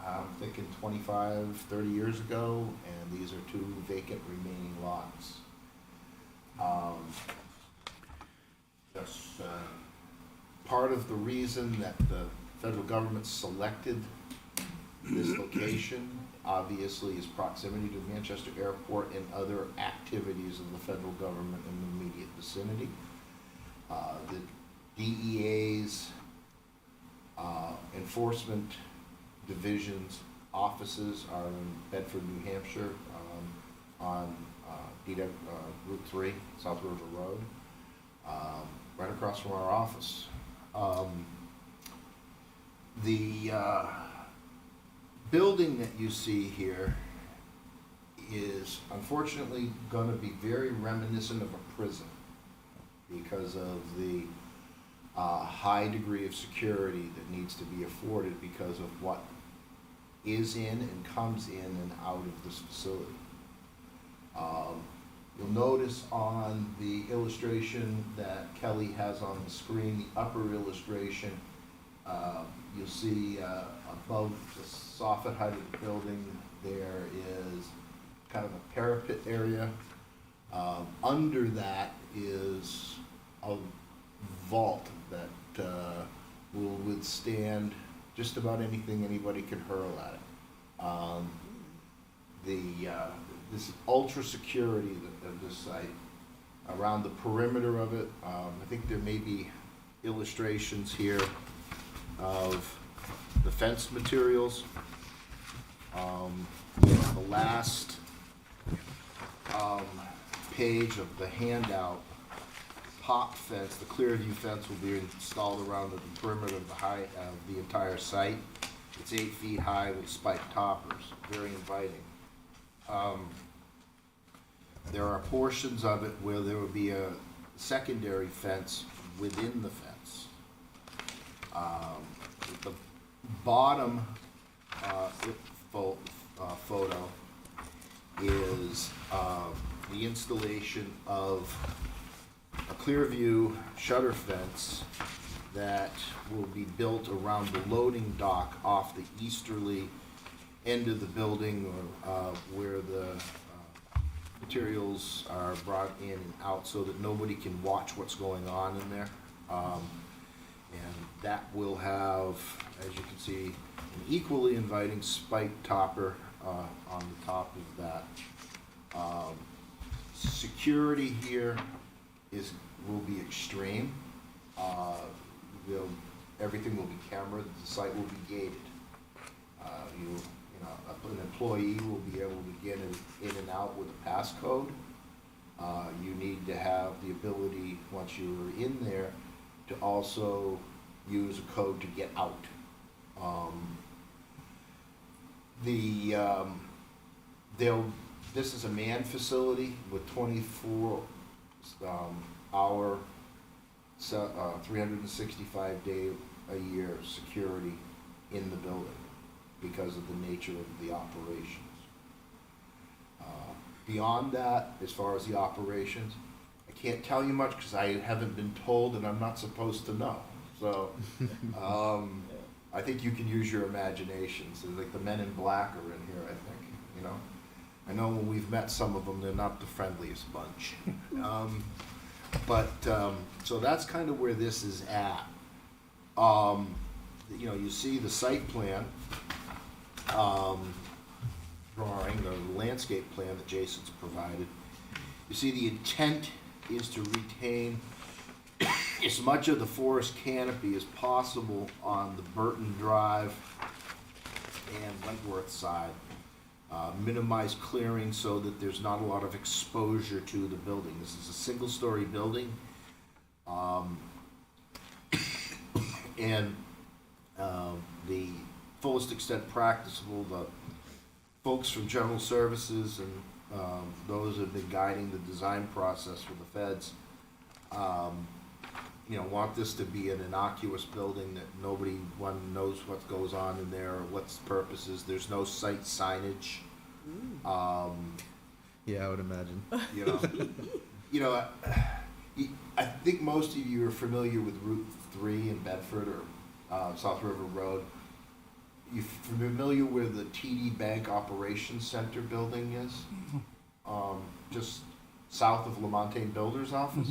I'm thinking 25, 30 years ago, and these are 2 vacant remaining lots. That's part of the reason that the federal government selected this location, obviously, is proximity to Manchester Airport and other activities of the federal government in the immediate vicinity. The DEA's enforcement division's offices are in Bedford, New Hampshire, on Route 3, South River Road, right across from our office. The building that you see here is unfortunately going to be very reminiscent of a prison because of the high degree of security that needs to be afforded because of what is in and comes in and out of this facility. You'll notice on the illustration that Kelly has on the screen, the upper illustration, you'll see above the soffit height of the building there is kind of a parapet area. Under that is a vault that will withstand just about anything anybody can hurl at it. This ultra security of this site around the perimeter of it, I think there may be illustrations here of the fence materials. The last page of the handout, pop fence, the clear view fence will be installed around the perimeter of the entire site. It's 8 feet high with spiked toppers, very inviting. There are portions of it where there will be a secondary fence within the fence. The bottom photo is the installation of a clear view shutter fence that will be built around the loading dock off the easterly end of the building, where the materials are brought in and out so that nobody can watch what's going on in there. And that will have, as you can see, an equally inviting spiked topper on the top of that. Security here will be extreme. Everything will be camera. The site will be gated. An employee will be able to get in and out with a passcode. You need to have the ability, once you're in there, to also use a code to get out. This is a manned facility with 24 hour, 365 day a year security in the building. because of the nature of the operations. Beyond that, as far as the operations, I can't tell you much because I haven't been told and I'm not supposed to know. So, I think you can use your imaginations. It's like the Men in Black are in here, I think, you know? I know when we've met some of them, they're not the friendliest bunch. So that's kind of where this is at. You know, you see the site plan, drawing, the landscape plan that Jason's provided. You see the intent is to retain as much of the forest canopy as possible on the Burton Drive and Wentworth side. Minimize clearing so that there's not a lot of exposure to the building. This is a single-story building. The fullest extent practicable, the folks from General Services and those that have been guiding the design process for the feds, you know, want this to be an innocuous building that one knows what goes on in there, or what's the purposes. There's no site signage. Yeah, I would imagine. I think most of you are familiar with Route 3 in Bedford or South River Road. You're familiar where the TD Bank Operations Center building is? Just south of Lamontagne Builders Office?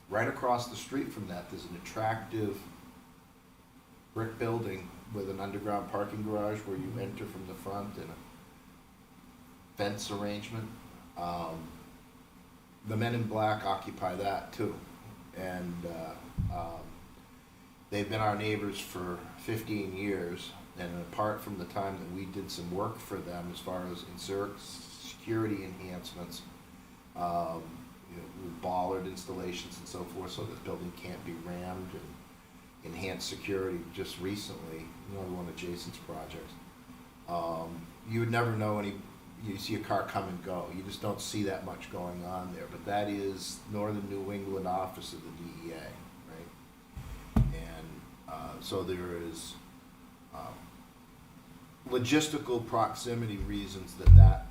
Right across the street from that, there's an attractive brick building with an underground parking garage where you enter from the front and a fence arrangement. The Men in Black occupy that too. And they've been our neighbors for 15 years. And apart from the time that we did some work for them as far as security enhancements, with bollard installations and so forth, so this building can't be rammed, and enhanced security just recently, another one of Jason's projects. You would never know you see a car come and go. You just don't see that much going on there. But that is Northern New England office of the DEA, right? And so there is logistical proximity reasons that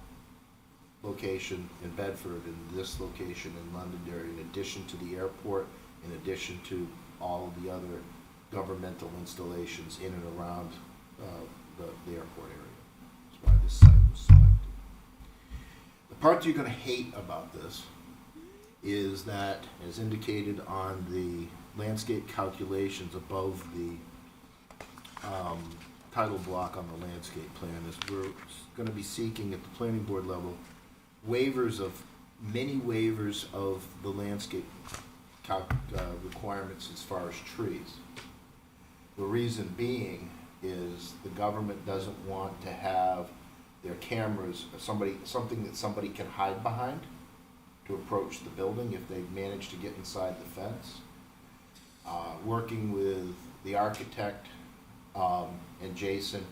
location in Bedford and this location in Londonderry, in addition to the airport, in addition to all of the other governmental installations in and around the airport area. That's why this site was selected. The part you're going to hate about this is that, as indicated on the landscape calculations above the title block on the landscape plan, is we're going to be seeking at the planning board level many waivers of the landscape requirements as far as trees. The reason being is the government doesn't want to have their cameras, something that somebody can hide behind to approach the building if they've managed to get inside the fence. Working with the architect and Jason,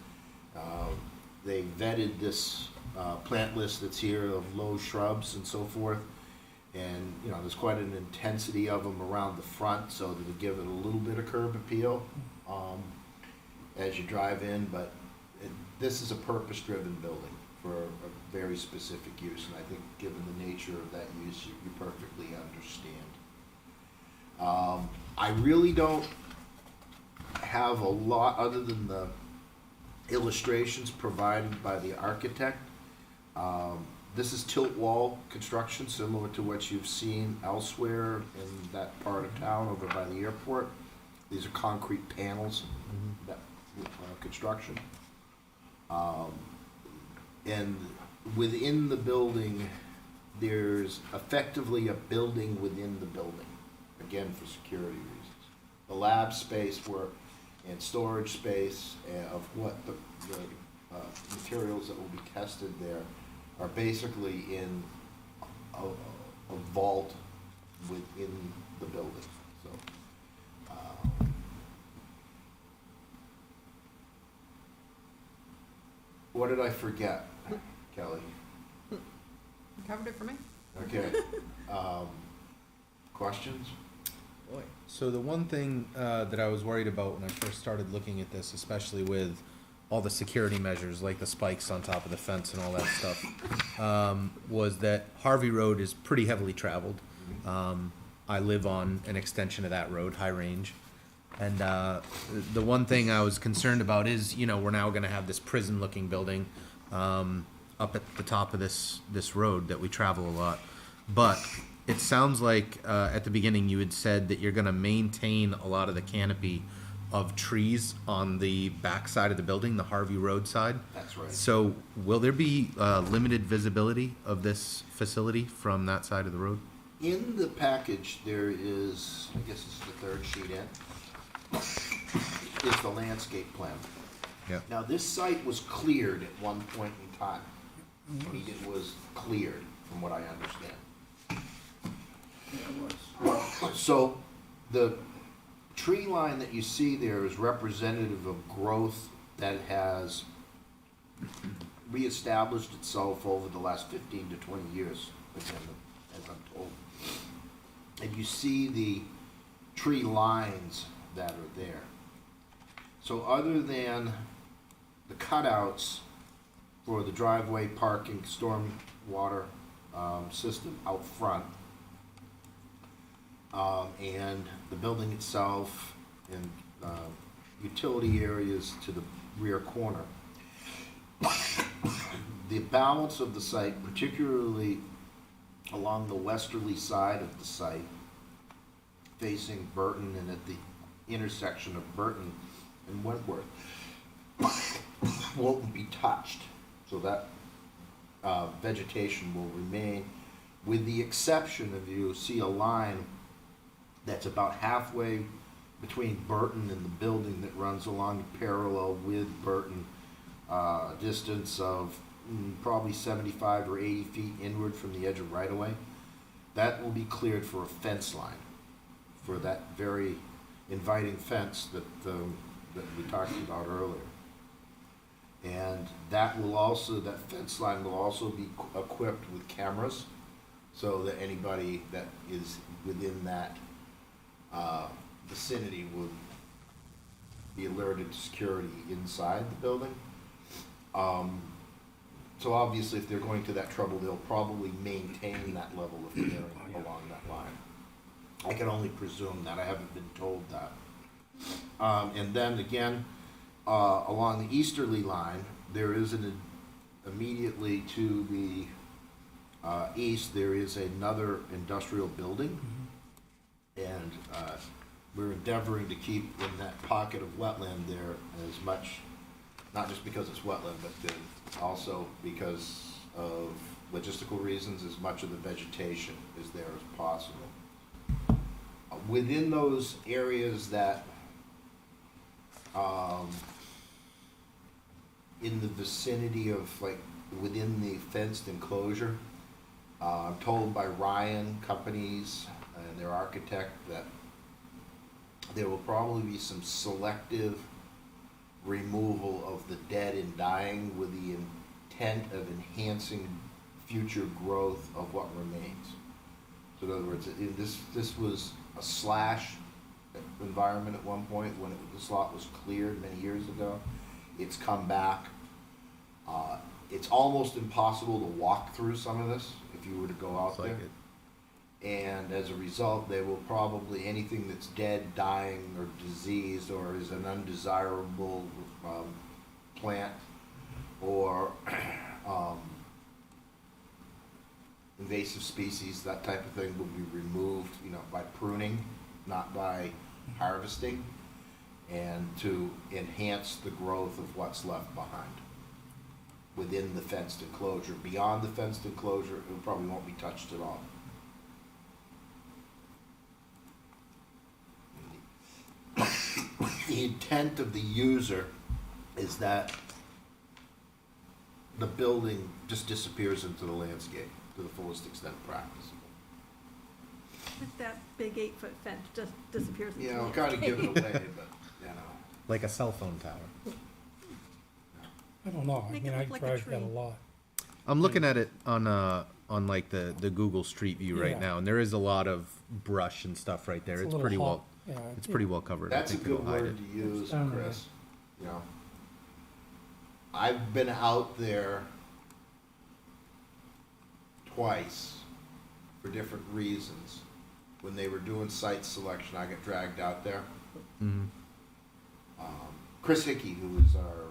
they vetted this plant list that's here of low shrubs and so forth, and there's quite an intensity of them around the front, so that it'll give it a little bit of curb appeal as you drive in. But this is a purpose-driven building for a very specific use, and I think given the nature of that use, you perfectly understand. I really don't have a lot other than the illustrations provided by the architect. This is tilt wall construction, similar to what you've seen elsewhere in that part of town over by the airport. These are concrete panels, that construction. And within the building, there's effectively a building within the building, again, for security reasons. The lab space and storage space of what the materials that will be tested there are basically in a vault within the building. So, what did I forget, Kelly? You covered it for me. Okay. Questions? So the one thing that I was worried about when I first started looking at this, especially with all the security measures, like the spikes on top of the fence and all that stuff, was that Harvey Road is pretty heavily traveled. I live on an extension of that road, High Range. And the one thing I was concerned about is, you know, we're now gonna have this prison-looking building up at the top of this road that we travel a lot. But it sounds like at the beginning you had said that you're gonna maintain a lot of the canopy of trees on the back side of the building, the Harvey Road side. That's right. So will there be limited visibility of this facility from that side of the road? In the package, there is, I guess it's the third sheet in, is the landscape plan. Yeah. Now, this site was cleared at one point in time. I mean, it was cleared, from what I understand. So, the tree line that you see there is representative of growth that has reestablished itself over the last 15 to 20 years, again, as I'm told. And you see the tree lines that are there. So other than the cutouts for the driveway, parking, storm water system out front, and the building itself and utility areas to the rear corner, the balance of the site, particularly along the westerly side of the site, facing Burton and at the intersection of Burton and Wentworth, won't be touched. So that vegetation will remain, with the exception of, you'll see a line that's about halfway between Burton and the building that runs along parallel with Burton, a distance of probably 75 or 80 feet inward from the edge of right-of-way. That will be cleared for a fence line, for that very inviting fence that we talked about earlier. And that will also, that fence line will also be equipped with cameras, so that anybody that is within that vicinity would be alerted to security inside the building. So obviously, if they're going to that trouble, they'll probably maintain that level of clearing along that line. I can only presume that, I haven't been told that. And then again, along the easterly line, there is immediately to the east, there is another industrial building. And we're endeavoring to keep in that pocket of wetland there as much, not just because it's wetland, but also because of logistical reasons, as much of the vegetation is there as possible. Within those areas that, in the vicinity of, like, within the fenced enclosure, I'm told by Ryan Companies and their architect that there will probably be some selective removal of the dead and dying with the intent of enhancing future growth of what remains. So in other words, this was a slash environment at one point when this lot was cleared many years ago. It's come back. It's almost impossible to walk through some of this if you were to go out there. And as a result, they will probably, anything that's dead, dying, or diseased, or is an undesirable plant, or invasive species, that type of thing will be removed, by pruning, not by harvesting, and to enhance the growth of what's left behind within the fenced enclosure. Beyond the fenced enclosure, it probably won't be touched at all. The intent of the user is that the building just disappears into the landscape to the fullest extent practicable. If that big 8-foot fence just disappears into Yeah, the I'll kind of give it landscape. away, but, Like a cell phone tower. I don't know, I Make mean, it I look like a drive that a tree. lot. I'm looking at it on like the Google Street View right Yeah. now, and there is a lot of brush and stuff right there. It's a It's little pretty hot. well, Yeah, it's pretty well covered. I that's a think good it'll hide word it. to use, down there. Chris. I've been out there twice for different reasons. When they were doing site selection, I got dragged out there. Mhm. Chris Hickey, who is our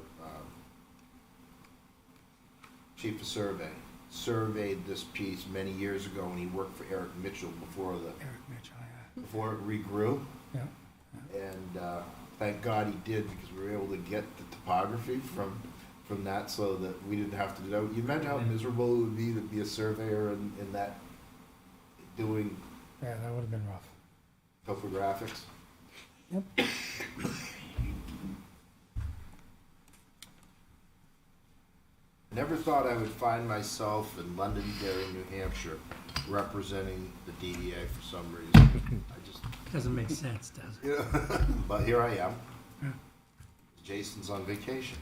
chief of survey, surveyed this piece many years ago when he worked for Eric Mitchell before Eric Mitchell, before it regrew. yeah. And thank God he did, because we were able to get the topography from that, so that we didn't have to do that. You imagine how miserable it would be to be a surveyor in that, doing Yeah, that would have been rough. topographics. Yep. Never thought I would find myself in Londonderry, New Hampshire, representing the DEA for some reason. I just, Doesn't make sense, does it? yeah. But here I am. Yeah. Jason's on vacation.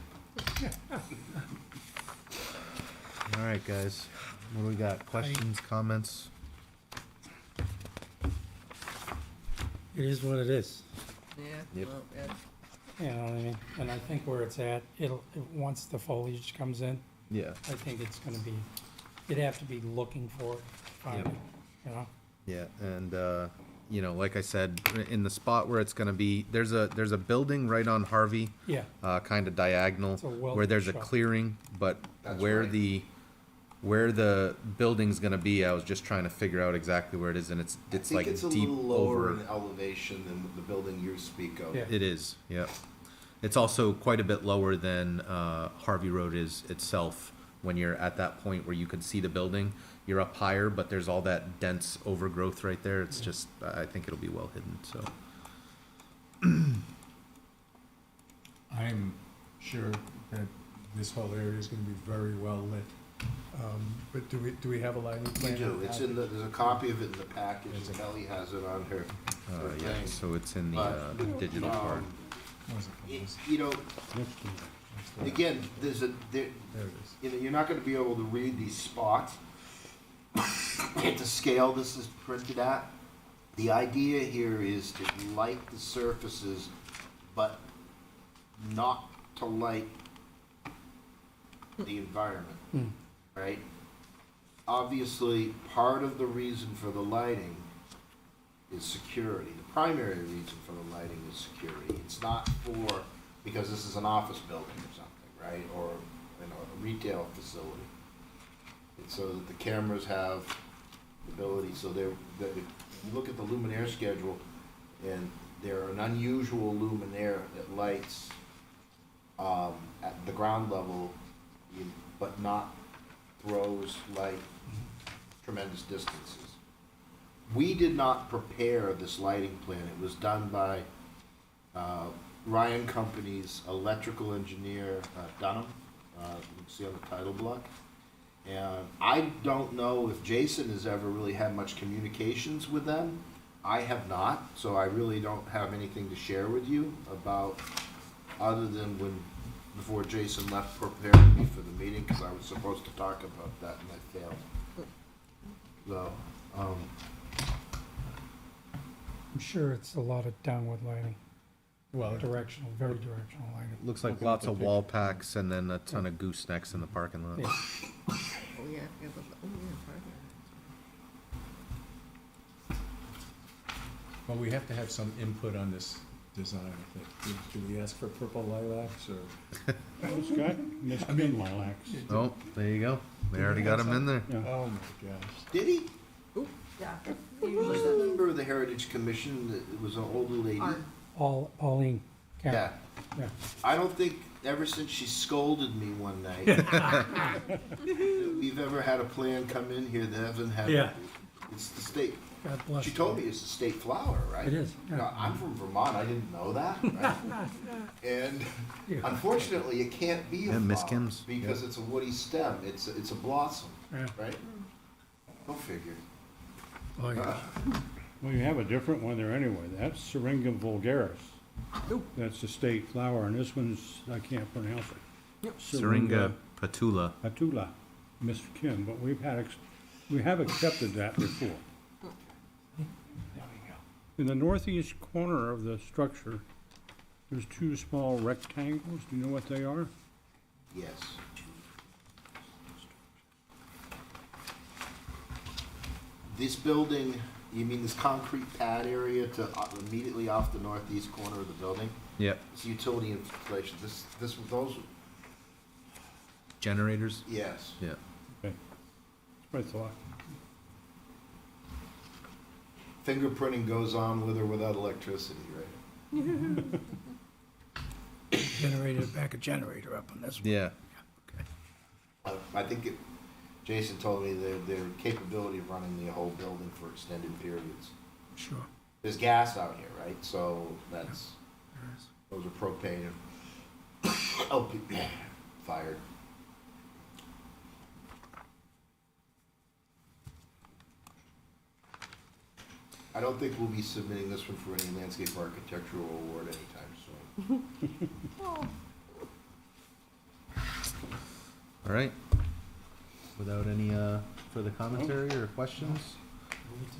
All right, guys. What do we got? Questions, comments? It is what it is, Yeah, Yep. well, yeah. you know what I mean? And I think where it's at, once the foliage comes in, Yeah. I think it's gonna be, you'd have to be looking for it, find Yep. it, you know? Yeah, and you know, like I said, in the spot where it's gonna be, there's a building right on Harvey, Yeah, kind of diagonal, It's a weld where there's a shop. clearing, but That's where right. where the building's gonna be, I was just trying to figure out exactly where it is, and it's I think like it's a deep little lower over. in elevation than the building you speak of. Yeah. It is, yeah. It's also quite a bit lower than Harvey Road is itself. When you're at that point where you can see the building, you're up higher, but there's all that dense overgrowth right there. It's just, I think it'll be well hidden, so. I'm sure that this whole area is gonna be very well lit. But do we have a lighting We plan? do, it's in the, there's a copy of it in the package, and Kelly has it on her Yeah, thing. so it's in the But, digital part. Was it- You know, Next to that. again, there, There it is. you know, you're not gonna be able to read these spots at the scale this is printed at. The idea here is to light the surfaces, but not to light the environment, right? Obviously, part of the reason for the lighting is security. The primary reason for the lighting is security. It's not for, because this is an office building or something, right? Or, you know, a retail facility. It's so that the cameras have the ability, so they're, that if you look at the luminaire schedule, and they're an unusual luminaire that lights, at the ground level, but not throws light tremendous distances. We did not prepare this lighting plan. It was done by Ryan Company's electrical engineer, Dunham, you can see on the title block. And I don't know if Jason has ever really had much communications with them. I have not, so I really don't have anything to share with you about, other than before Jason left preparing me for the meeting, because I was supposed to talk about that and I failed. So, I'm sure it's a lot of downward lighting, Well, directional, very directional lighting. Looks like lots of wall packs and then a ton of goosenecks in the parking lot. Yeah. Oh, yeah, yeah, parking. well, we have to have some input on this design, I think. Do we ask for purple lilacs or? It's got mesquite lilacs. Oh, there you go. They already got them in there. Yeah. Oh my gosh. did he? Yeah. Who was the member of the Heritage Commission that was an older lady? Art. Pauline Yeah. Cameron. Yeah. I don't think ever since she scolded me one night, that we've ever had a plan come in here that hasn't had. Yeah. It's the state. God bless. She told me it's the state flower, right? It is, yeah. Now, I'm from Vermont, I didn't know that, right? And Yeah. unfortunately, it can't be a Yeah, Miss flower, Kim's, because it's a woody stem, it's a blossom, Yeah. right? Go figure. Oh, yeah. Well, you have a different one there anyway. That's Syringa vulgaris. That's the state flower, and this one's, I can't pronounce it. Syringa patula. Patula, Miss Kim, but we have accepted that before. There we go. In the northeast corner of the structure, there's two small rectangles. Do you know what they are? Yes. This building, you mean this concrete pad area to immediately off the northeast corner of the building? Yep. It's utility installation. Those, Generators? yes. Yeah. Okay. That's what I thought. Fingerprinting goes on with or without electricity, right? Generator, back a generator up on this one. Yeah. I think Jason told me their capability of running the whole building for extended periods. Sure. There's gas out here, right? So that's, There is. those are propane and LP fired. I don't think we'll be submitting this one for any landscape architectural award anytime soon. All right. Without any further commentary or questions,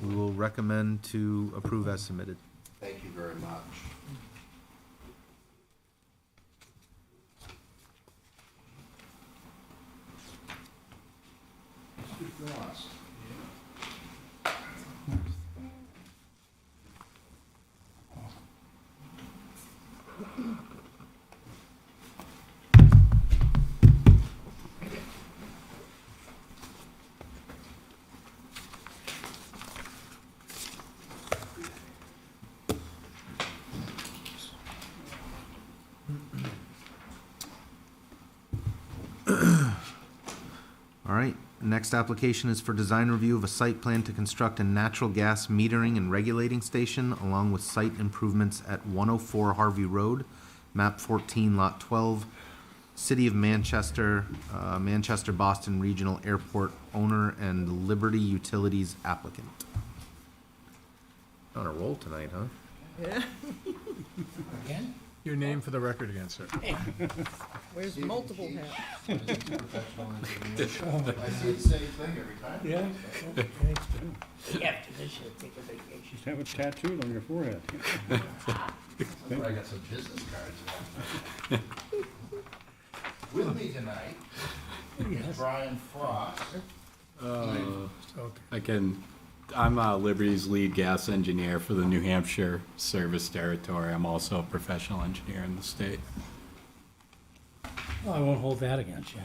we will recommend to approve as submitted. Thank you very much. All right, next application is for design review of a site plan to construct a natural gas metering and regulating station along with site improvements at 104 Harvey Road, map 14, lot 12, City of Manchester, Manchester Boston Regional Airport owner and Liberty Utilities applicant. On a roll tonight, huh? Yeah. Your name for the record again, sir. Wears multiple hats. I see the same thing every time. Yeah. After this, you'll take a vacation. Just have it tattooed on your forehead. I got some business cards. With me tonight is Brian Frost. I'm Liberty's lead gas engineer for the New Hampshire service territory. I'm also a professional engineer in the state. Well, I won't hold that against you.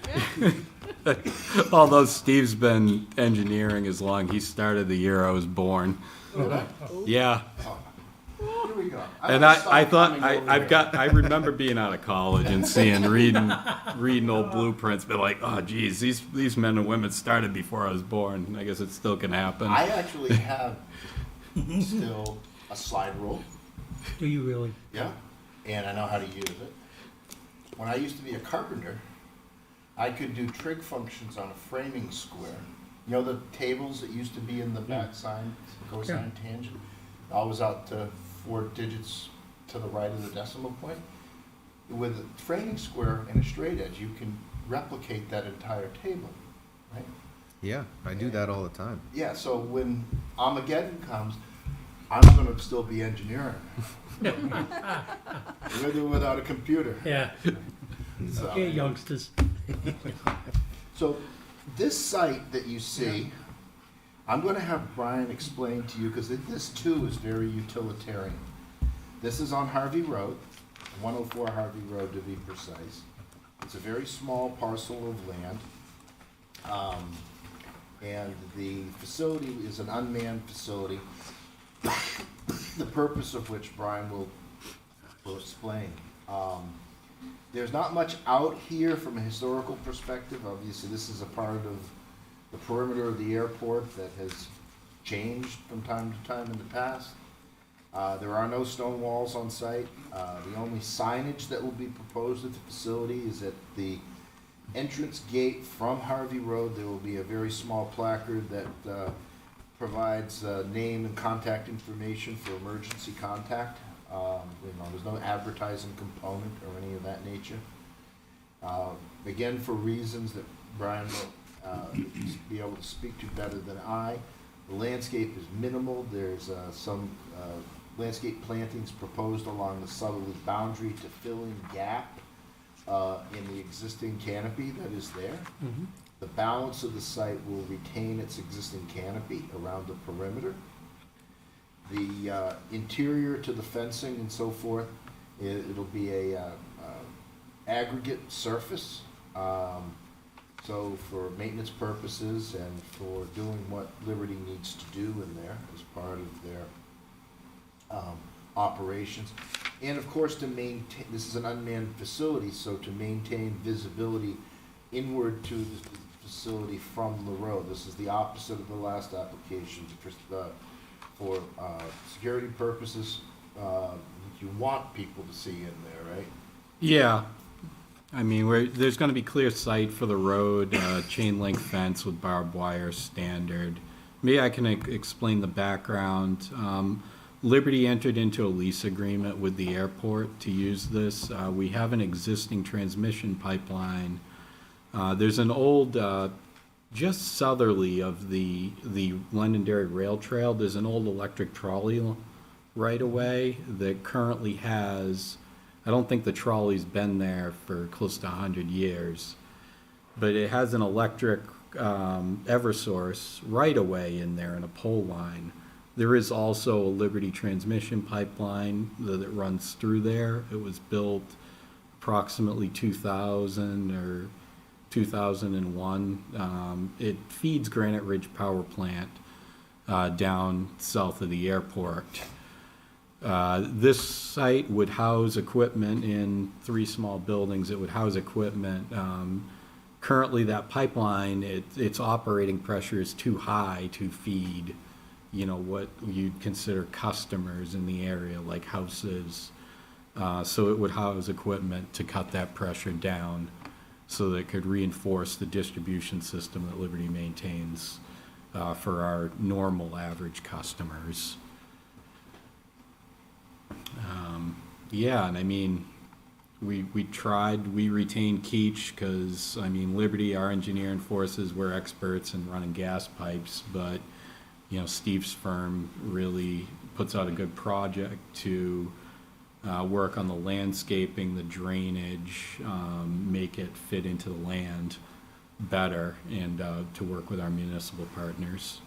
Although Steve's been engineering as long, he started the year I was born. Yeah. Here we go. And I remember being out of college and reading old blueprints, but like, oh geez, these men and women started before I was born. I guess it still can happen. I actually have still a slide rule, Do you really? yeah, and I know how to use it. When I used to be a carpenter, I could do trig functions on a framing square. You know the tables that used to be in the back sine, cosine, tangent? Always out to 4 digits to the right of the decimal point. With a framing square and a straight edge, you can replicate that entire table, right? Yeah, I do that all the time. Yeah, so when Armageddon comes, I'm gonna still be engineering. With or without a computer. Yeah. So- Okay, youngsters. So this site that you see, I'm gonna have Brian explain to you, because this too is very utilitarian. This is on Harvey Road, 104 Harvey Road to be precise. It's a very small parcel of land. And the facility is an unmanned facility, the purpose of which Brian will explain. There's not much out here from a historical perspective. Obviously, this is a part of the perimeter of the airport that has changed from time to time in the past. There are no stone walls on site. The only signage that will be proposed at the facility is at the entrance gate from Harvey Road. There will be a very small placard that provides name and contact information for emergency contact. There's no advertising component or any of that nature. Again, for reasons that Brian will be able to speak to better than I, the landscape is minimal. There's some landscape plantings proposed along the southerly boundary to fill in gap in the existing canopy that is there. The balance of the site will retain its existing canopy around the perimeter. The interior to the fencing and so forth, it'll be a aggregate surface. So for maintenance purposes and for doing what Liberty needs to do in there as part of their operations. And of course, to maintain, this is an unmanned facility, so to maintain visibility inward to the facility from the road. This is the opposite of the last application. For security purposes, you want people to see in there, right? Yeah. I mean, there's going to be clear sight for the road, chain link fence with barbed wire standard. Maybe I can explain the background. Liberty entered into a lease agreement with the airport to use this. We have an existing transmission pipeline. There's an old, just southerly of the Londonderry Rail Trail, there's an old electric trolley right away that currently has, I don't think the trolley's been there for close to 100 years, but it has an electric Eversource right away in there and a pole line. There is also a Liberty transmission pipeline that runs through there. It was built approximately 2000 or 2001. It feeds Granite Ridge Power Plant down south of the airport. This site would house equipment in 3 small buildings. It would house equipment. Currently, that pipeline, its operating pressure is too high to feed, what you'd consider customers in the area, like houses. So it would house equipment to cut that pressure down so that it could reinforce the distribution system that Liberty maintains for our normal average customers. And I mean, we retained Keach because, I mean, Liberty, our engineering forces, we're experts in running gas pipes, but, Steve's firm really puts out a good project to work on the landscaping, the drainage, make it fit into the land better, and to work with our municipal partners.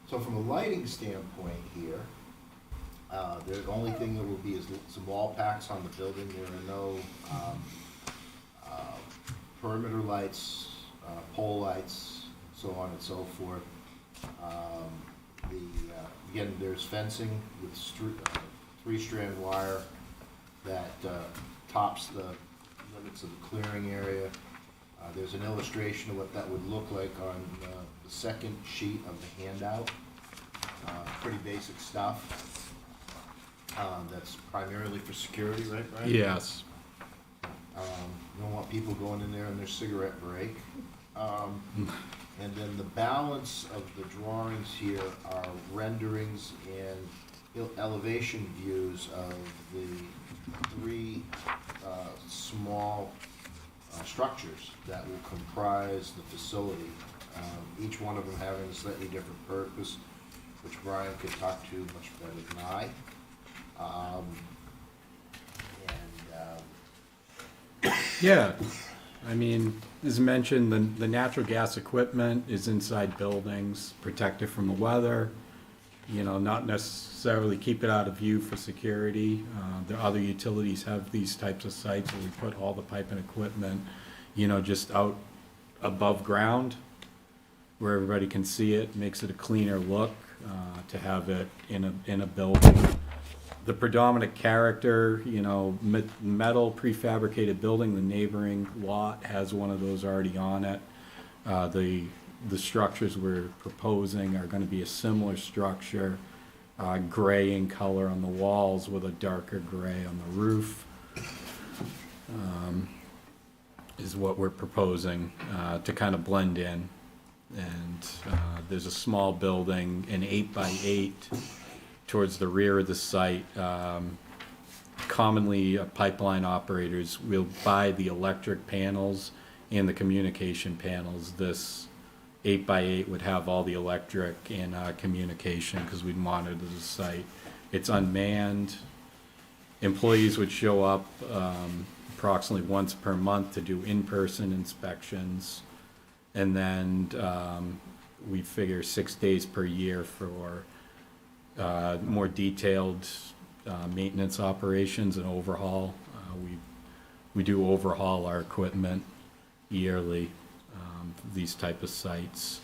So from a lighting standpoint here, the only thing that will be is some wall packs on the building. There are no perimeter lights, pole lights, so on and so forth. Again, there's fencing with 3-strand wire that tops the limits of the clearing area. There's an illustration of what that would look like on the second sheet of the handout. Pretty basic stuff. That's primarily for security, right, Brian? Yes. You don't want people going in there on their cigarette break. And then the balance of the drawings here are renderings and elevation views of the 3 small structures that will comprise the facility. Each one of them having a slightly different purpose, which Brian could talk to much better than I. Yeah, I mean, as mentioned, the natural gas equipment is inside buildings, protected from the weather, not necessarily keep it out of view for security. The other utilities have these types of sites where we put all the pipe and equipment, just out above ground where everybody can see it, makes it a cleaner look to have it in a building. The predominant character, metal prefabricated building, the neighboring lot has one of those already on it. The structures we're proposing are going to be a similar structure, gray in color on the walls with a darker gray on the roof, is what we're proposing to kind of blend in. And there's a small building, an 8x8, towards the rear of the site. Commonly, pipeline operators will buy the electric panels and the communication panels. This 8x8 would have all the electric and communication because we'd monitor the site. It's unmanned. employees would show up approximately once per month to do in-person inspections. And then we figure 6 days per year for more detailed maintenance operations and overhaul. We do overhaul our equipment yearly, these type of sites.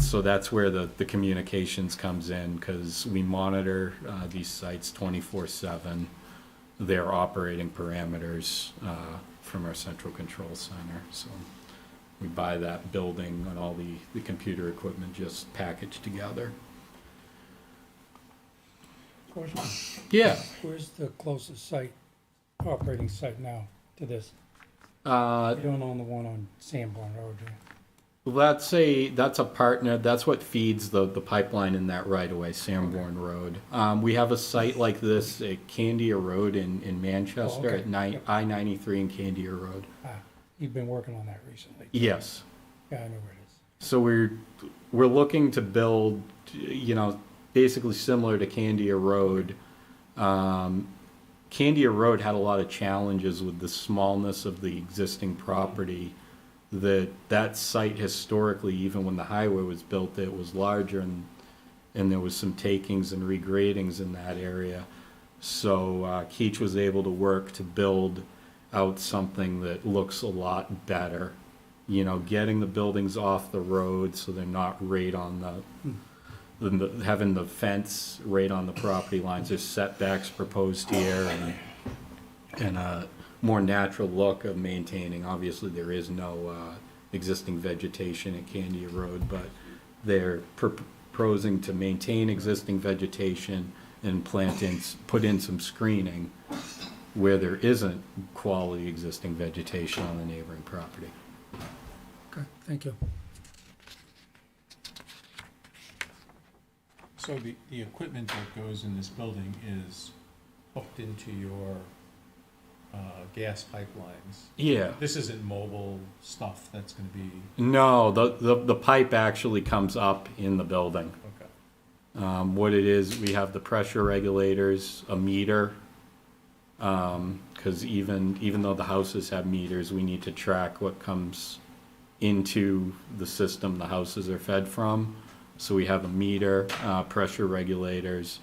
So that's where the communications comes in, because we monitor these sites 24/7, their operating parameters from our central control center. So we buy that building and all the computer equipment just packaged together. Question, Yeah. where's the closest site, operating site now to this? You don't own the one on Sanborn Road, do you? That's a partner, that's what feeds the pipeline in that right of way, Sanborn Road. We have a site like this at Candia Road in Manchester, okay. Yep. I-93 and Candia Road. You've been working on that recently? Yes. Yeah, I know where it is. So we're looking to build, basically similar to Candia Road. Candia Road had a lot of challenges with the smallness of the existing property. That site historically, even when the highway was built, it was larger, and there was some takings and regradings in that area. So Keach was able to work to build out something that looks a lot better. Getting the buildings off the road so they're not right on having the fence right on the property lines. There's setbacks proposed here, and a more natural look of maintaining. Obviously, there is no existing vegetation at Candia Road, but they're proposing to maintain existing vegetation and put in some screening where there isn't quality existing vegetation on the neighboring property. Okay, thank you. So the equipment that goes in this building is hooked into your gas pipelines? Yeah. This isn't mobile stuff that's gonna be, No, the pipe actually comes up in the building. okay. What it is, we have the pressure regulators, a meter, because even though the houses have meters, we need to track what comes into the system the houses are fed from. So we have a meter, pressure regulators,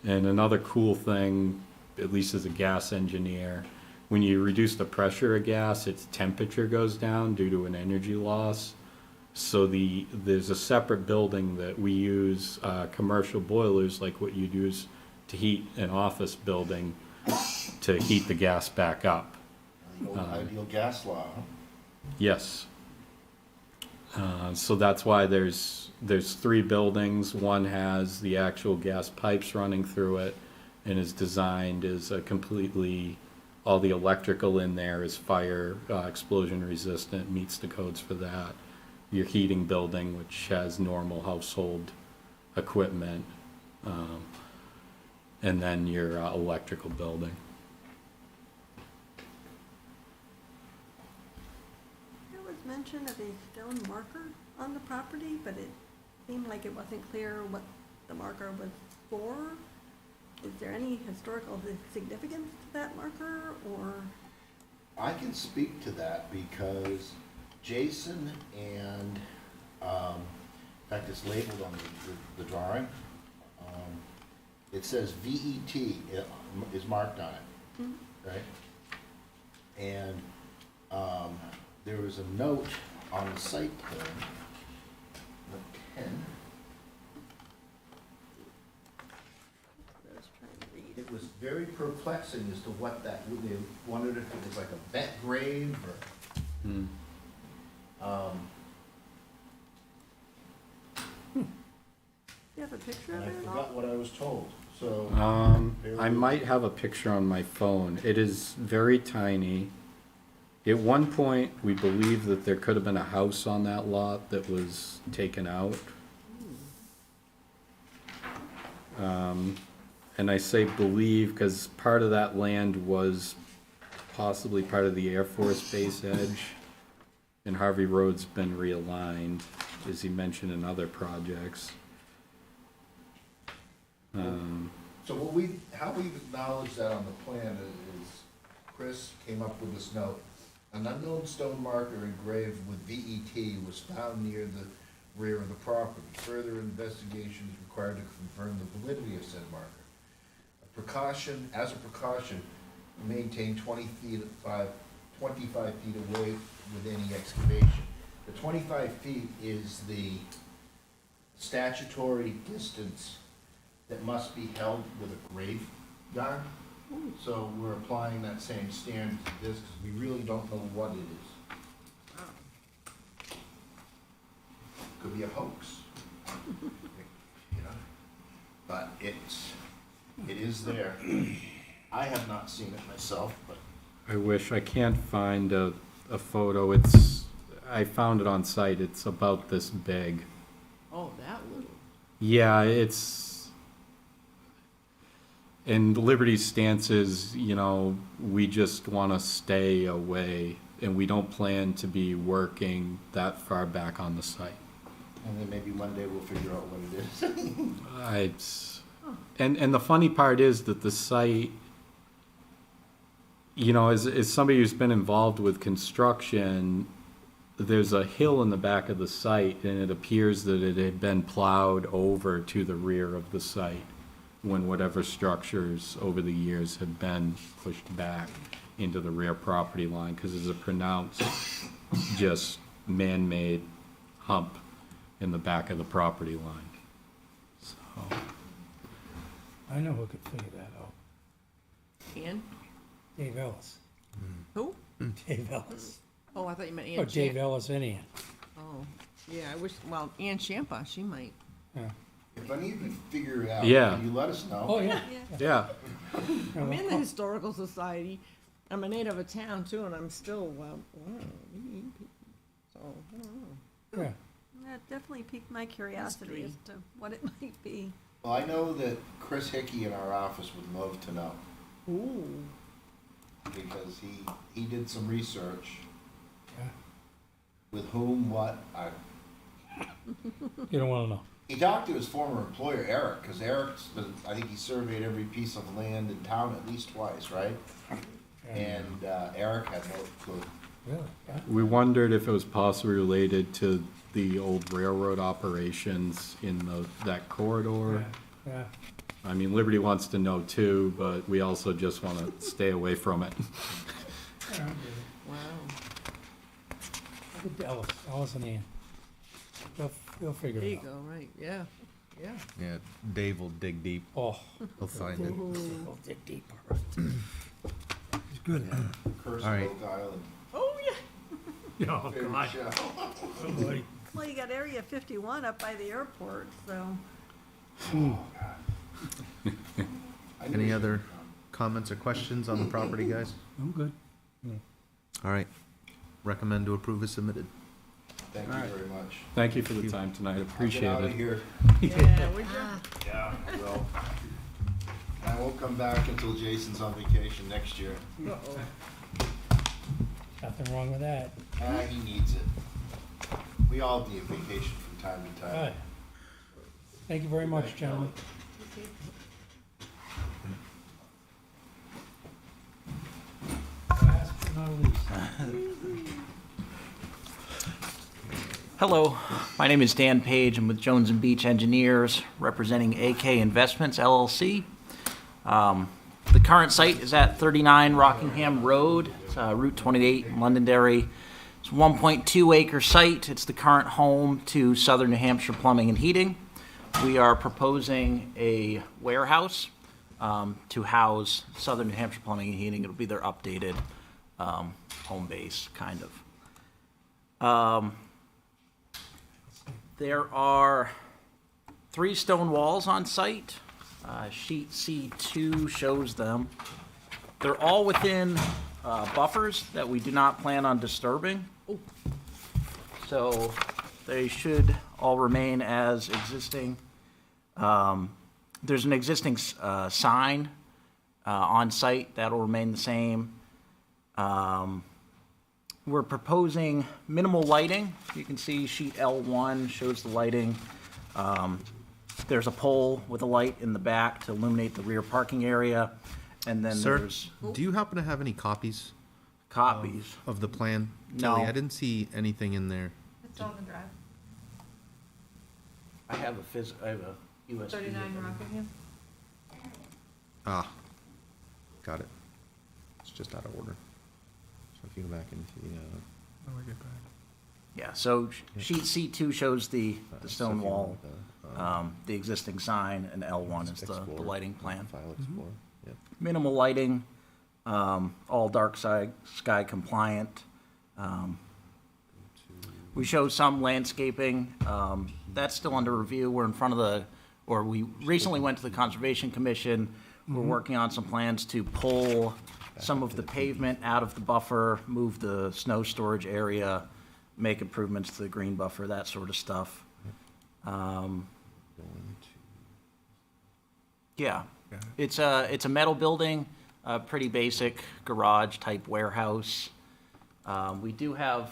and another cool thing, at least as a gas engineer, when you reduce the pressure of gas, its temperature goes down due to an energy loss. So there's a separate building that we use commercial boilers like what you'd use to heat an office building to heat the gas back up. The old ideal gas law, huh? Yes. So that's why there's 3 buildings. One has the actual gas pipes running through it and is designed as a completely, all the electrical in there is fire explosion resistant, meets the codes for that. Your heating building, which has normal household equipment, and then your electrical building. There was mention of a stone marker on the property, but it seemed like it wasn't clear what the marker was for. Is there any historical significance to that marker, or? I can speak to that because Jason and, in fact, it's labeled on the drawing. It says VET is marked on it, right? And there was a note on the site plan, note 10. I was trying to read. It was very perplexing as to what that, they wondered if it was like a vet grave or, Do you have a picture and of I it at all? forgot what I was told, so. I might have a picture on my phone. It is very tiny. At one point, we believed that there could have been a house on that lot that was taken out. And I say believe because part of that land was possibly part of the Air Force Base Edge. And Harvey Road's been realigned, as he mentioned in other projects. So how we've acknowledged that on the plan is Chris came up with this note. An unknown stone marker engraved with VET was found near the rear of the property. Further investigation is required to confirm the validity of said marker. As a precaution, maintain 25 feet away with any excavation. The 25 feet is the statutory distance that must be held with a grave yard. So we're applying that same standard to this because we really don't know what it is. Could be a hoax, you know, but it is there. I have not seen it myself, but I wish, I can't find a photo. I found it on site. It's about this big. Oh, that little. Yeah, and Liberty's stance is, we just want to stay away, and we don't plan to be working that far back on the site. and then maybe one day we'll figure out what it is. And the funny part is that the site, as somebody who's been involved with construction, there's a hill in the back of the site, and it appears that it had been plowed over to the rear of the site when whatever structures over the years had been pushed back into the rear property line, because there's a pronounced just man-made hump in the back of the property line. So, I know who could figure that out. Ann? Dave Ellis. Who? Dave Ellis. Oh, I thought you meant Ann. Or Dave Ellis and Ann. Oh, yeah, I wish, well, Ann Champa, she might. Yeah. If any of you figure it out, Yeah. can you let us know? Oh, yeah. yeah. I'm in the Historical Society. I'm a native of town too, and I'm still, well, so, I don't know. Yeah. That definitely piqued my curiosity as to what it might be. Well, I know that Chris Hickey in our office would love to know, Ooh. because he did some research. Yeah. With whom, what, You don't want to know. he talked to his former employer, Eric, because I think he surveyed every piece of land in town at least twice, right? And Eric had no clue. Really? Yeah. We wondered if it was possibly related to the old railroad operations in that corridor. Yeah. I mean, Liberty wants to know too, but we also just want to stay away from it. Wow. Look at Ellis and Ann. They'll figure There it you out. go, right, yeah, yeah. Yeah, Dave will dig deep. Oh, He'll find it. they'll dig deeper. He's good. Curse All right. of Oak Island. Oh, yeah. Oh, Favorite God. show. Oh, buddy. Well, you got Area 51 up by the airport, so. Any other comments or questions on the property, guys? I'm good. All right. Recommend to approve as submitted. Thank you very much. Thank you for the time tonight. I'll get Appreciate out of it. here. Yeah, would you? Yeah, well, I won't come back until Jason's on vacation next year. Uh-oh. Nothing wrong with that. He needs it. We all need vacation from time to All time. right. Thank you very much, gentlemen. Last but not least. Hello, my name is Dan Page. I'm with Jones and Beach Engineers, representing AK Investments LLC. The current site is at 39 Rockingham Road, it's, Route 28 in Londonderry. It's a 1.2 acre site. It's the current home to Southern New Hampshire Plumbing and Heating. We are proposing a warehouse to house Southern New Hampshire Plumbing and Heating. It'll be their updated home base, kind of. There are 3 stone walls on site. Sheet C2 shows them. They're all within buffers that we do not plan on disturbing. So they should all remain as existing. There's an existing sign on site that'll remain the same. We're proposing minimal lighting. You can see sheet L1 shows the lighting. There's a pole with a light in the back to illuminate the rear parking area, and then Sir, there's do you happen to have any copies copies. of the plan? No. Kelly, I didn't see anything in there. It's on the drive. I have a USB. 39 Rockingham. Ah, got it. It's just out of order. So if you go back into the, Yeah, so sheet C2 shows the so stone if you wall, want the existing sign, and L1 is the Explorer, lighting plan. File Explorer, yep. Minimal lighting, all dark sky compliant. We show some landscaping. That's still under review. We're in front of we recently went to the Conservation Commission. We're working on some plans to pull some of the pavement out of the buffer, move the snow storage area, make improvements to the green buffer, that sort of stuff. Yeah, it's a metal building, a pretty basic garage-type warehouse. We do have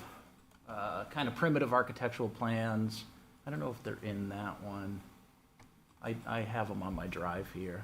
kind of primitive architectural plans. I don't know if they're in that one. I have them on my drive here.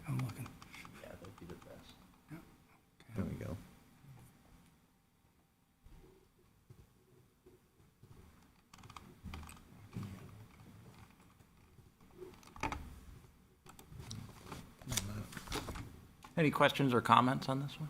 I'm looking. Yeah, that'd be the best. There we go. Any questions or comments on this one?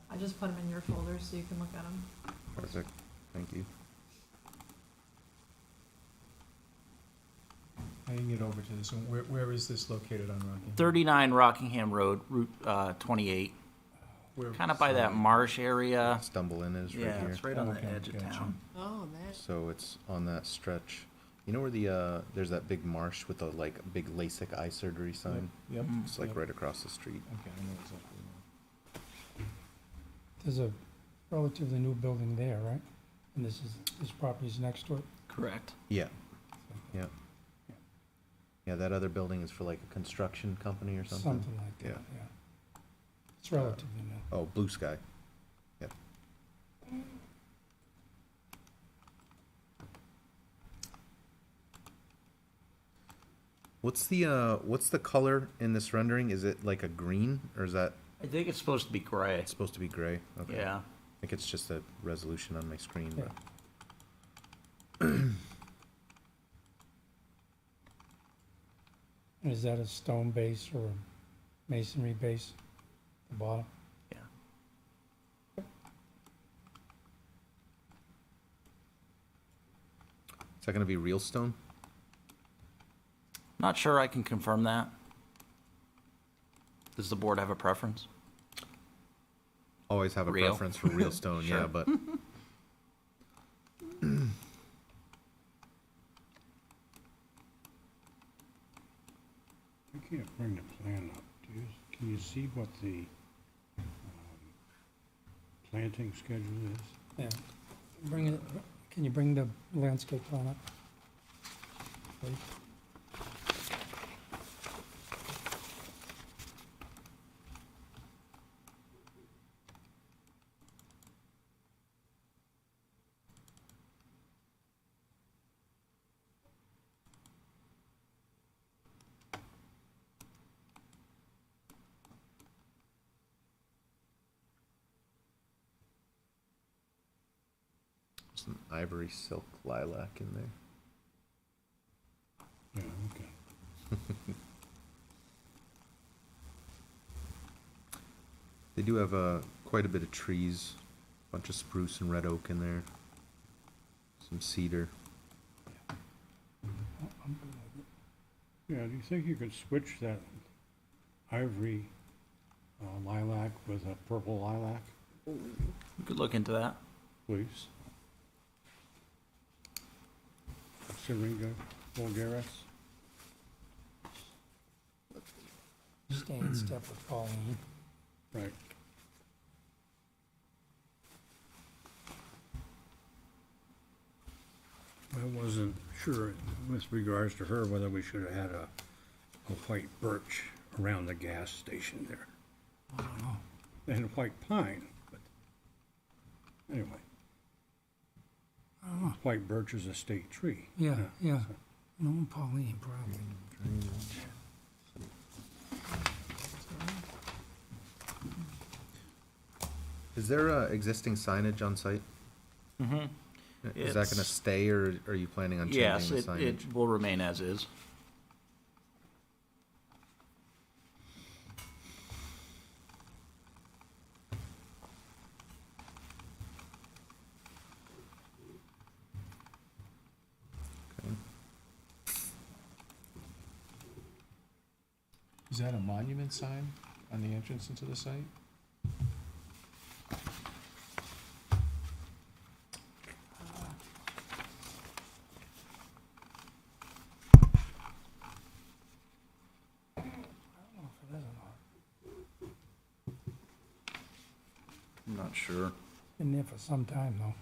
I just put them in your folder so you can look at them. Perfect, thank you. I can get over to this one. Where is this located on Rockingham? 39 Rockingham Road, Route 28, Where- kind of by that marsh area. Stumble in is right Yeah, here. it's right on the Okay, edge of gotcha. town. Oh, that. So it's on that stretch. You know where the, there's that big marsh with the like big LASIK eye surgery sign? Yep. It's like yep. right across the street. Okay, I know exactly where. There's a relatively new building there, right? And this property's next to it? Correct. Yeah, yeah. Yeah, that other building is for like a construction company or something? Something like that, Yeah. yeah. It's relatively new. Oh, Blue Sky. Yep. What's the color in this rendering? Is it like a green or is that I think it's supposed to be gray. it's supposed to be gray? Okay. Yeah. I think it's just a resolution on my screen, Yeah. but. And is that a stone base or a masonry base at the bottom? Yeah. Is that gonna be real stone? Not sure I can confirm that. Does the board have a preference? Always have a Real? preference for real stone, yeah, Sure. but. I can't bring the plan up. Can you see what the planting schedule is? Yeah. Can you bring the landscape plan up? Please? Some ivory silk lilac in there. Yeah, okay. They do have quite a bit of trees, bunch of spruce and red oak in there. Some cedar. Yeah, do you think you could switch that ivory lilac with a purple lilac? We could look into that. please. Syringa vulgaris. Stay in step with Pauline. Right. I wasn't sure with regards to her whether we should have had a white birch around the gas station there. I don't know. And white pine, but anyway. I don't know. White birch is a state tree. Yeah, yeah. No, Pauline, probably. Is there existing signage on site? Mm-hmm. Is that gonna stay, or are you planning on changing Yes, the it signage? will remain as is. Is that a monument sign on the entrance into the site? I'm not sure. Been there for some time, though.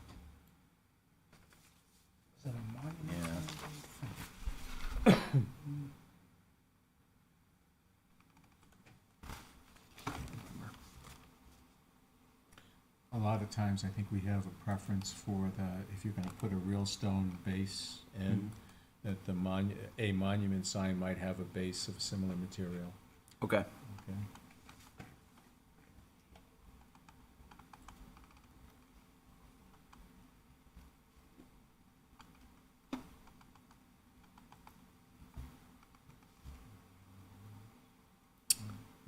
Is that a monument? Yeah. A lot of times, I think we have a preference for if you're gonna put a real stone base in, that a monument sign might have a base of similar material. Okay. Okay.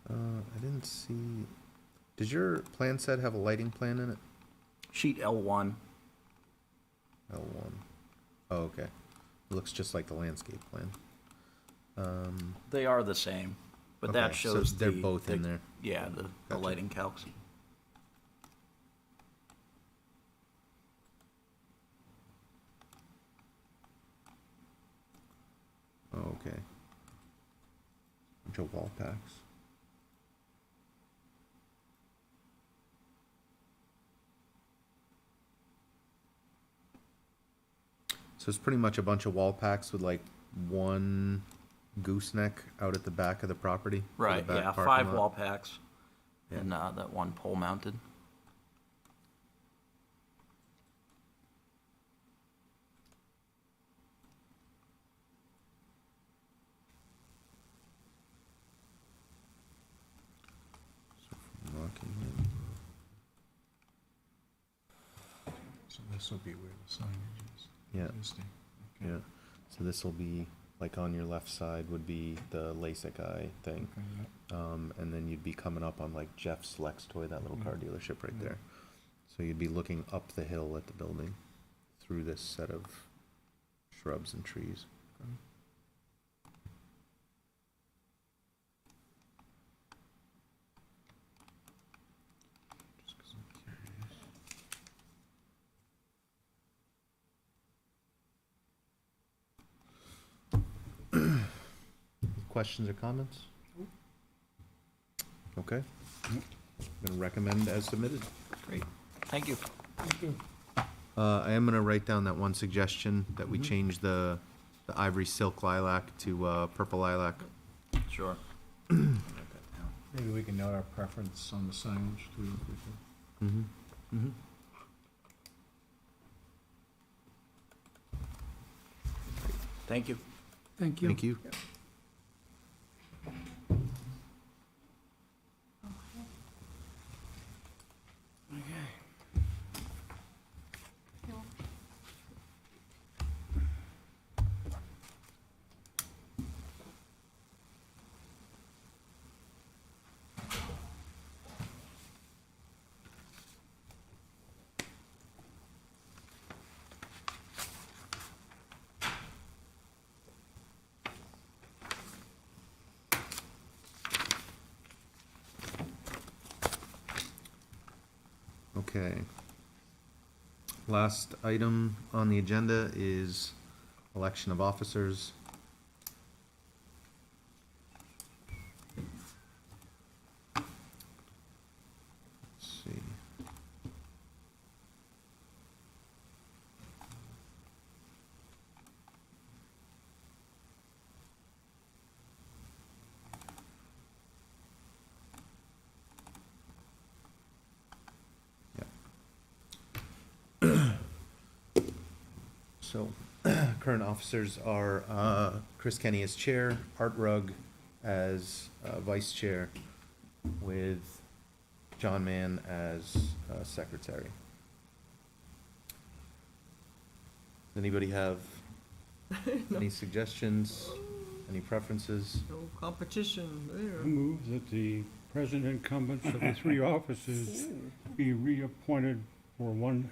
I didn't see, does your plan set have a lighting plan in it? Sheet L1. L1. Oh, okay. It looks just like the landscape plan. They are the same, but that Okay, so shows they're both in there. Yeah, the Gotcha. lighting calcs. Oh, okay. Bunch of wall packs. So it's pretty much a bunch of wall packs with like one gooseneck out at the back of the property? for the Right, back yeah, parking 5 lot? wall packs Yeah. and that one pole mounted. Rockingham. So this will be where the signage is. Yeah. Existing. Okay. Yeah, so this will be, like on your left side would be the LASIK eye thing. Okay, yeah. And then you'd be coming up on like Jeff's Lex Toy, that little car dealership right Yeah. there. So you'd be looking up the hill at the building through this set of shrubs and trees. Just 'cause I'm curious. Questions or comments? Okay. I'm gonna recommend as submitted. Great, thank you. Thank you. I am gonna write down that one suggestion that we change the ivory silk lilac to, purple lilac. Sure. Maybe we can note our preference on the signage too. if we could. Mm-hmm. Mm-hmm. Thank you. Thank you. Thank you. Okay. Last item on the agenda is election of officers. Let's see. So, current officers are Chris Kenny as chair, Art Rugg as vice chair, with John Mann as secretary. Does anybody have any suggestions, any preferences? No competition I there. move that the present incumbents of the three offices be reappointed for 1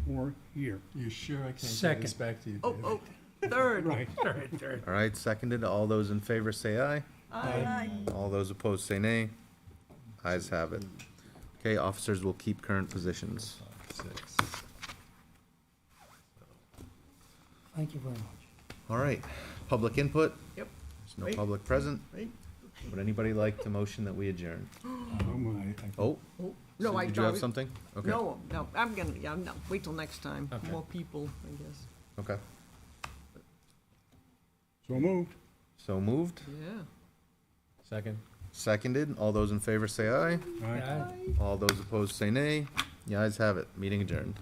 more year. You sure I can't get Second. this back to you, Oh, David? oh, third. Right. Third. All right, seconded. All those in favor say aye. Aye. All those opposed say nay. Ayes have it. Okay, officers will keep current positions. 6. Thank you very much. All right, public input. Yep. There's no Wait. public present. Wait. Would anybody like to motion that we adjourn? Oh, Oh, no, so I did you have don't. something? Okay, No, no, I'm gonna, yeah, no, wait till next time. Okay. More people, I guess. okay. So moved. So moved, Yeah. Second? seconded. All those in favor say aye. Aye. All those opposed say nay. The ayes have it. Meeting adjourned.